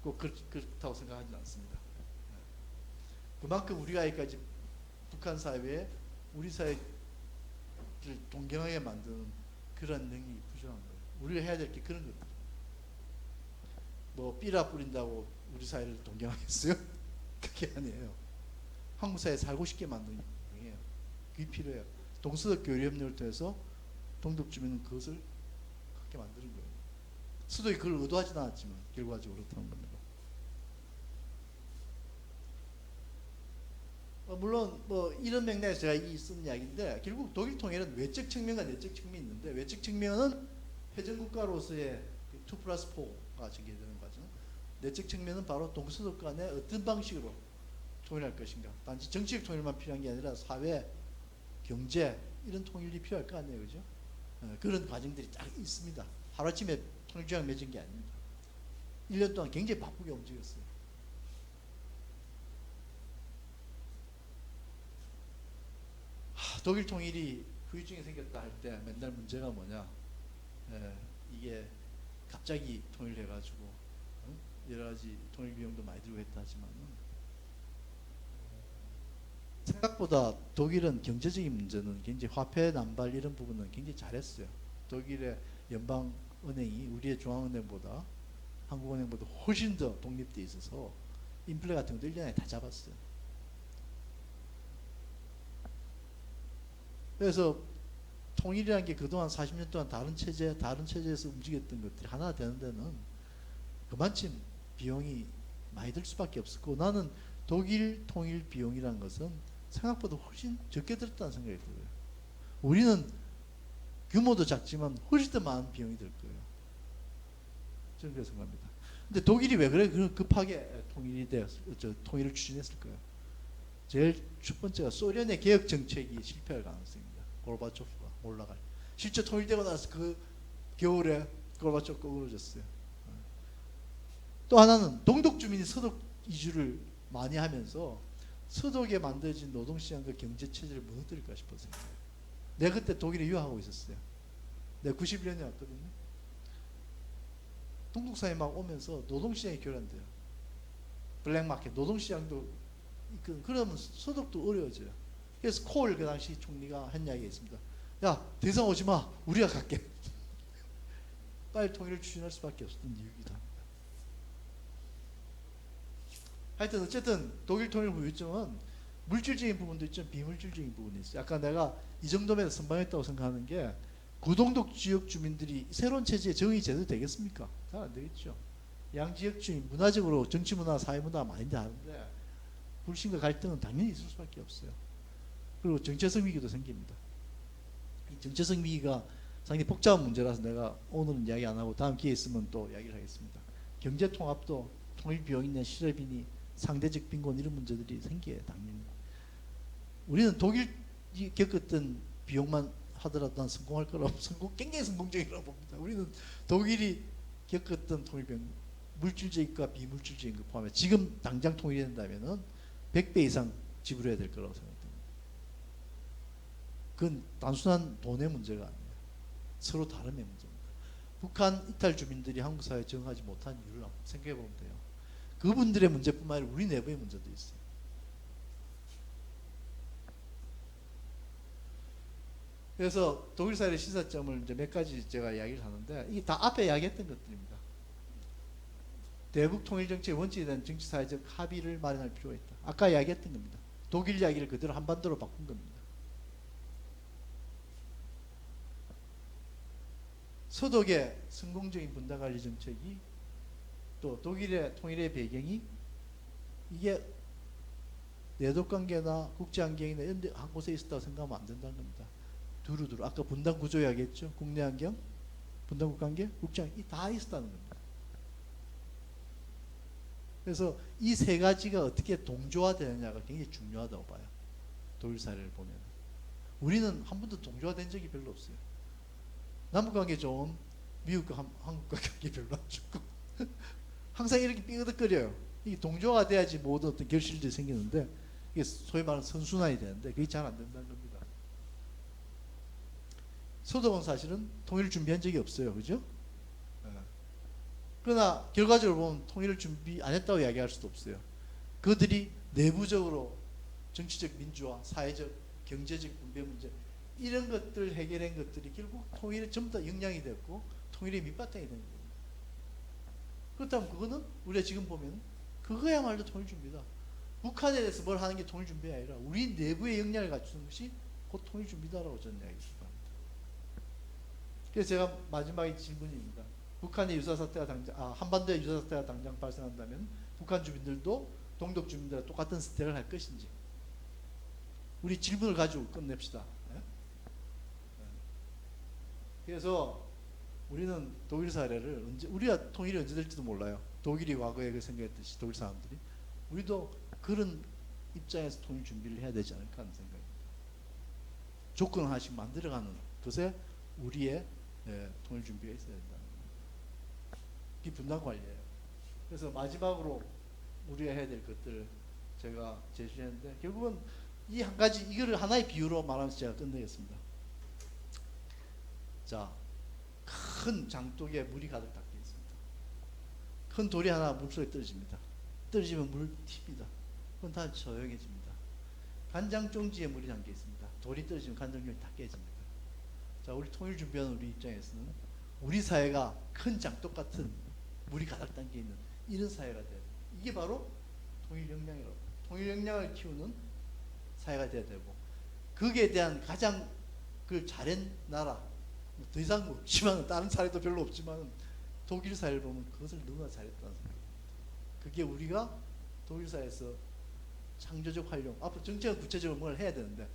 꼭 그렇다고 생각하지는 않습니다. 그만큼 우리가 여기까지 북한 사회에 우리 사회를 동경하게 만드는 그런 능력이 부족한 거예요. 우리가 해야 될 게 그런 것들. 뭐 삐라 뿌린다고 우리 사회를 동경하겠어요? 그게 아니에요. 한국 사회에 살고 싶게 만드는 거예요. 그게 필요해요. 동서독 교류협력을 통해서 동독 주민은 그것을 그렇게 만드는 거예요. 수도이 그걸 의도하지는 않았지만 결과적으로 그렇다는 겁니다. 물론 뭐 이런 맥락에서 제가 쓴 이야기인데 결국 독일 통일은 외적 측면과 내적 측면이 있는데 외적 측면은 회전국가로서의 2+4가 전개되는 과정. 내적 측면은 바로 동서독 간에 어떤 방식으로 통일할 것인가. 단지 정치적 통일만 필요한 게 아니라 사회, 경제 이런 통일이 필요할 거 아니에요, 그죠? 그런 과정들이 딱 있습니다. 하루아침에 통일조약 맺은 게 아닙니다. 1년 동안 굉장히 바쁘게 움직였어요. 독일 통일이 후유증이 생겼다 할 때 맨날 문제가 뭐냐? 이게 갑자기 통일해가지고 여러 가지 통일 비용도 많이 들고 했다 하지만은 생각보다 독일은 경제적인 문제는 굉장히 화폐 남발 이런 부분은 굉장히 잘했어요. 독일의 연방은행이 우리의 중앙은행보다 한국은행보다 훨씬 더 독립돼 있어서 인플레 같은 것도 1년에 다 잡았어요. 그래서 통일이라는 게 그동안 40년 동안 다른 체제에서 움직였던 것들이 하나 되는 데는 그만큼 비용이 많이 들 수밖에 없었고 나는 독일 통일 비용이라는 것은 생각보다 훨씬 적게 들었다는 생각이 들어요. 우리는 규모도 작지만 훨씬 더 많은 비용이 들 거예요. 저는 그렇게 생각합니다. 근데 독일이 왜 그래 급하게 통일을 추진했을까요? 제일 첫 번째가 소련의 개혁 정책이 실패할 가능성입니다. 고르바초프가 올라갈. 실제 통일되고 나서 그 겨울에 고르바초프가 으러졌어요. 또 하나는 동독 주민이 서독 이주를 많이 하면서 서독에 만들어진 노동시장과 경제체제를 무너뜨릴까 싶어서요. 내가 그때 독일에 유학하고 있었어요. 내가 91년에 왔거든요. 동독사에 막 오면서 노동시장이 교란돼요. 블랙마켓, 노동시장도 그러면 서독도 어려워져요. 그래서 콜 그 당시 총리가 한 이야기가 있습니다. 야, 더 이상 오지 마. 우리가 갈게. 빨리 통일을 추진할 수밖에 없었던 이유이기도 합니다. 하여튼 어쨌든 독일 통일 후유증은 물질적인 부분도 있지만 비물질적인 부분이 있어요. 아까 내가 이 정도면 선방했다고 생각하는 게 구동독 지역 주민들이 새로운 체제에 적응이 제대로 되겠습니까? 잘 안 되겠죠. 양 지역 주민 문화적으로 정치 문화, 사회 문화 많이 다른데 불신과 갈등은 당연히 있을 수밖에 없어요. 그리고 정체성 위기도 생깁니다. 이 정체성 위기가 상당히 복잡한 문제라서 내가 오늘은 이야기 안 하고 다음 기회 있으면 또 이야기를 하겠습니다. 경제 통합도 통일 비용이나 실업이니 상대적 빈곤 이런 문제들이 생겨요. 당연히. 우리는 독일이 겪었던 비용만 하더라도 난 성공할 거라고 굉장히 성공적이라고 봅니다. 우리는 독일이 겪었던 통일 비용 물질적인과 비물질적인 거 포함해 지금 당장 통일이 된다면은 100배 이상 지불해야 될 거라고 생각합니다. 그건 단순한 돈의 문제가 아니에요. 서로 다름의 문제입니다. 북한 이탈 주민들이 한국 사회에 적응하지 못한 이유를 한번 생각해 보면 돼요. 그분들의 문제뿐만 아니라 우리 내부의 문제도 있어요. 그래서 독일 사회의 시사점을 이제 몇 가지 제가 이야기를 하는데 이게 다 앞에 이야기했던 것들입니다. 대북 통일 정책의 원칙에 대한 정치 사회적 합의를 마련할 필요가 있다. 아까 이야기했던 겁니다. 독일 이야기를 그대로 한반도로 바꾼 겁니다. 서독의 성공적인 분단관리 정책이 또 독일의 통일의 배경이 이게 내독관계나 국제환경이나 이런 데 한 곳에 있었다고 생각하면 안 된다는 겁니다. 두루두루 아까 분단 구조 이야기했죠. 국내 환경, 분단국 관계, 국제환경 다 있었다는 겁니다. 그래서 이 세 가지가 어떻게 동조화되느냐가 굉장히 중요하다고 봐요. 독일 사례를 보면 우리는 한 번도 동조화된 적이 별로 없어요. 남북관계 좋은 미국과 한국과 관계 별로 안 좋고 항상 이렇게 삐그덕거려요. 이게 동조화가 돼야지 모든 어떤 결실들이 생기는데 이게 소위 말하는 선순환이 되는데 그게 잘 안 된다는 겁니다. 서독은 사실은 통일을 준비한 적이 없어요. 그죠? 그러나 결과적으로 보면 통일을 준비 안 했다고 이야기할 수도 없어요. 그들이 내부적으로 정치적 민주화, 사회적, 경제적 분배 문제 이런 것들 해결한 것들이 결국 통일에 전부 다 영향이 됐고 통일의 밑바탕이 된 거예요. 그렇다면 그거는 우리가 지금 보면 그거야말로 통일 준비다. 북한에 대해서 뭘 하는 게 통일 준비가 아니라 우리 내부의 역량을 갖추는 것이 곧 통일 준비다라고 저는 이야기합니다. 그래서 제가 마지막에 질문입니다. 북한의 유사사태가 한반도의 유사사태가 당장 발생한다면 북한 주민들도 동독 주민들과 똑같은 선택을 할 것인지 우리 질문을 가지고 끝냅시다. 그래서 우리는 독일 사례를 우리가 통일이 언제 될지도 몰라요. 독일이 과거에 그 생각했듯이 독일 사람들이 우리도 그런 입장에서 통일 준비를 해야 되지 않을까 하는 생각입니다. 조건 하나씩 만들어가는 것에 우리의 통일 준비가 있어야 된다는 겁니다. 이게 분단 관리예요. 그래서 마지막으로 우리가 해야 될 것들 제가 제시했는데 결국은 이 한 가지 이거를 하나의 비유로 말하면서 제가 끝내겠습니다. 자, 큰 장독에 물이 가득 담겨 있습니다. 큰 돌이 하나 물속에 떨어집니다. 떨어지면 물 튑니다. 그건 다 조용해집니다. 간장종지에 물이 담겨 있습니다. 돌이 떨어지면 간장종이 다 깨집니다. 자, 우리 통일 준비하는 우리 입장에서는 우리 사회가 큰 장독 같은 물이 가득 담겨 있는 이런 사회가 돼야 돼요. 이게 바로 통일 역량이라고. 통일 역량을 키우는 사회가 돼야 되고 거기에 대한 가장 그 잘한 나라 더 이상 없지만 다른 사례도 별로 없지만 독일 사회를 보면 그것을 너무나 잘했다는 생각입니다. 그게 우리가 독일 사회에서 창조적 활용 앞으로 정책은 구체적으로 뭘 해야 되는데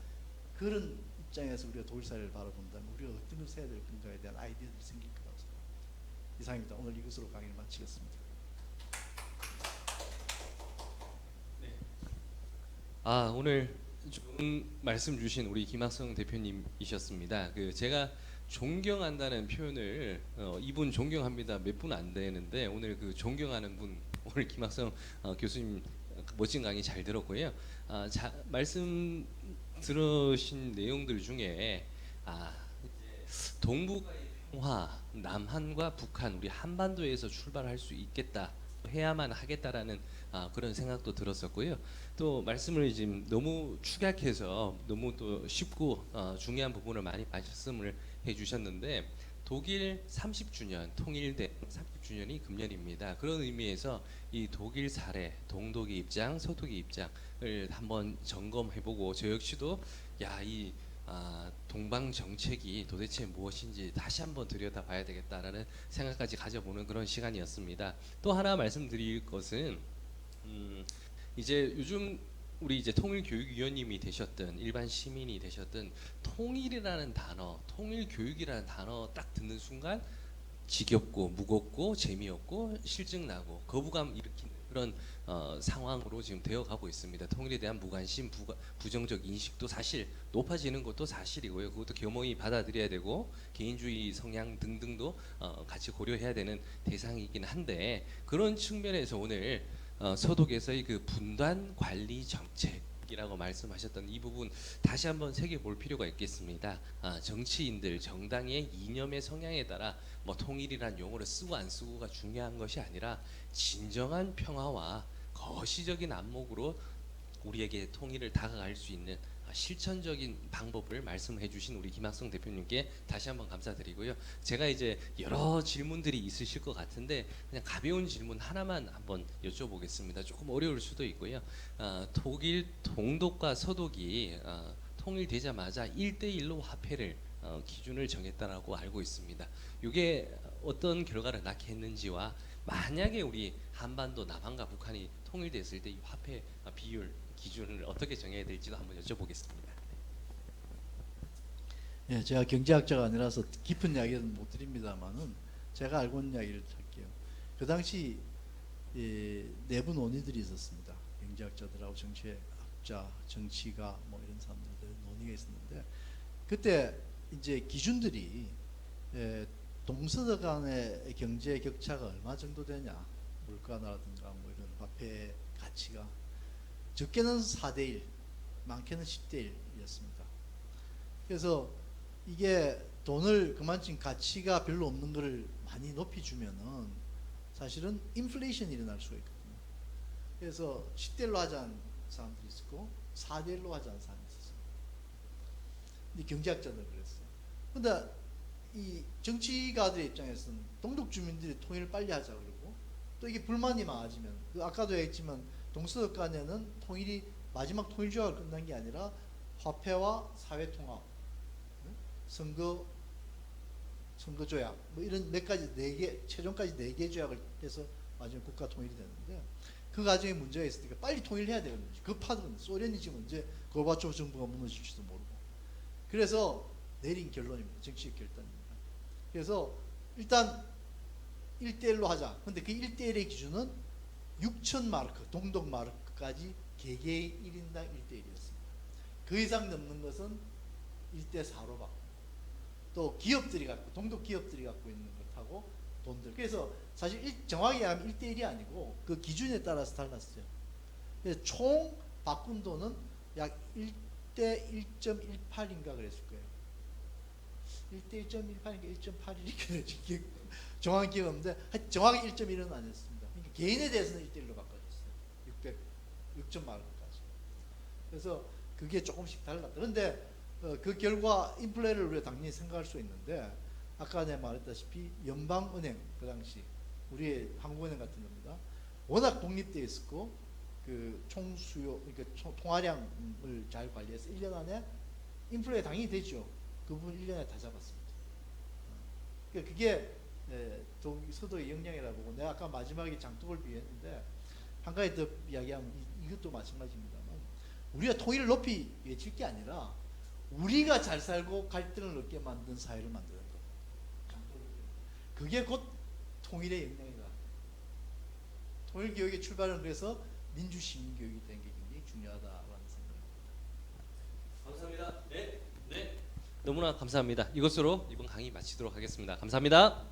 그런 입장에서 우리가 독일 사회를 바라본다면 우리가 어떤 것을 해야 될 건가에 대한 아이디어들이 생길 거라고 생각합니다. 이상입니다. 오늘 이것으로 강의를 마치겠습니다. 오늘 좋은 말씀 주신 우리 김학성 대표님이셨습니다. 제가 존경한다는 표현을 이분 존경합니다 몇 분 안 되는데 오늘 그 존경하는 분 오늘 김학성 교수님 멋진 강의 잘 들었고요. 말씀 들으신 내용들 중에 동북아의 평화, 남한과 북한 우리 한반도에서 출발할 수 있겠다. 해야만 하겠다라는 그런 생각도 들었었고요. 또 말씀을 지금 너무 축약해서 너무 또 쉽고 중요한 부분을 많이 말씀을 해주셨는데 독일 30주년 통일된 30주년이 금년입니다. 그런 의미에서 이 독일 사례, 동독의 입장, 서독의 입장을 한번 점검해보고 저 역시도 야이 동방 정책이 도대체 무엇인지 다시 한번 들여다봐야 되겠다라는 생각까지 가져보는 그런 시간이었습니다. 또 하나 말씀드릴 것은 이제 요즘 우리 이제 통일교육위원님이 되셨든 일반 시민이 되셨든 통일이라는 단어, 통일교육이라는 단어 딱 듣는 순간 지겹고 무겁고 재미없고 실증나고 거부감 일으키는 그런 상황으로 지금 되어가고 있습니다. 통일에 대한 무관심, 부정적 인식도 사실 높아지는 것도 사실이고요. 그것도 겸허히 받아들여야 되고 개인주의 성향 등등도 같이 고려해야 되는 대상이긴 한데 그런 측면에서 오늘 서독에서의 그 분단 관리 정책이라고 말씀하셨던 이 부분 다시 한번 새겨볼 필요가 있겠습니다. 정치인들 정당의 이념의 성향에 따라 뭐 통일이란 용어를 쓰고 안 쓰고가 중요한 것이 아니라 진정한 평화와 거시적인 안목으로 우리에게 통일을 다가갈 수 있는 실천적인 방법을 말씀해 주신 우리 김학성 대표님께 다시 한번 감사드리고요. 제가 이제 여러 질문들이 있으실 것 같은데 그냥 가벼운 질문 하나만 한번 여쭤보겠습니다. 조금 어려울 수도 있고요. 독일 동독과 서독이 통일되자마자 1대1로 화폐를 기준을 정했다라고 알고 있습니다. 이게 어떤 결과를 낳게 했는지와 만약에 우리 한반도 남한과 북한이 통일됐을 때 이 화폐 비율 기준을 어떻게 정해야 될지도 한번 여쭤보겠습니다. 예, 제가 경제학자가 아니라서 깊은 이야기는 못 드립니다만은 제가 알고 있는 이야기를 할게요. 그 당시 내부 논의들이 있었습니다. 경제학자들하고 정치학자, 정치가 뭐 이런 사람들 논의가 있었는데 그때 이제 기준들이 동서독 간의 경제 격차가 얼마 정도 되냐, 물가라든가 뭐 이런 화폐 가치가 적게는 4대1, 많게는 10대1이었습니다. 그래서 이게 돈을 그만큼 가치가 별로 없는 것을 많이 높이 주면은 사실은 인플레이션이 일어날 수가 있거든요. 그래서 10대1로 하자는 사람들이 있었고 4대1로 하자는 사람이 있었어요. 근데 경제학자들 그랬어요. 근데 이 정치가들의 입장에서는 동독 주민들이 통일을 빨리 하자 그러고 또 이게 불만이 많아지면 아까도 얘기했지만 동서독 간에는 통일이 마지막 통일 조약을 끝난 게 아니라 화폐와 사회 통합, 선거 조약 뭐 이런 몇 가지 4개 최종까지 4개 조약을 해서 마지막 국가 통일이 되는데 그 과정에 문제가 있으니까 빨리 통일해야 되는 거지. 급하든 소련이 지금 언제 고르바초프 정부가 무너질지도 모르고 그래서 내린 결론입니다. 정치적 결단입니다. 그래서 일단 1대1로 하자. 근데 그 1대1의 기준은 6천 마르크, 동독 마르크까지 개개의 1인당 1대1이었습니다. 그 이상 넘는 것은 1대4로 받고 또 기업들이 갖고 동독 기업들이 갖고 있는 것하고 돈들 그래서 사실 정확히 하면 1대1이 아니고 그 기준에 따라서 달랐어요. 그래서 총 바꾼 돈은 약 1대 1.18인가 그랬을 거예요. 1대 1.18인가 1.81인가 정확히 기억 없는데 정확히 1.1은 아니었습니다. 그러니까 개인에 대해서는 1대1로 바꿔줬어요. 6.마르크까지. 그래서 그게 조금씩 달랐다. 그런데 그 결과 인플레를 우리가 당연히 생각할 수 있는데 아까 내가 말했다시피 연방은행 그 당시 우리의 한국은행 같은 겁니다. 워낙 독립되어 있었고 그 총수요 그러니까 통화량을 잘 관리해서 1년 안에 인플레 당연히 되죠. 그 부분 1년에 다 잡았습니다. 그러니까 그게 서독의 역량이라고 보고 내가 아까 마지막에 장독을 비유했는데 한 가지 더 이야기하면 이것도 마찬가지입니다만 우리가 통일을 높이 외칠 게 아니라 우리가 잘 살고 갈등을 없게 만든 사회를 만드는 것. 그게 곧 통일의 역량이다. 통일교육의 출발은 그래서 민주시민교육이 된 게 굉장히 중요하다라는 생각입니다. 감사합니다. 네. 너무나 감사합니다. 이것으로 이번 강의 마치도록 하겠습니다. 감사합니다.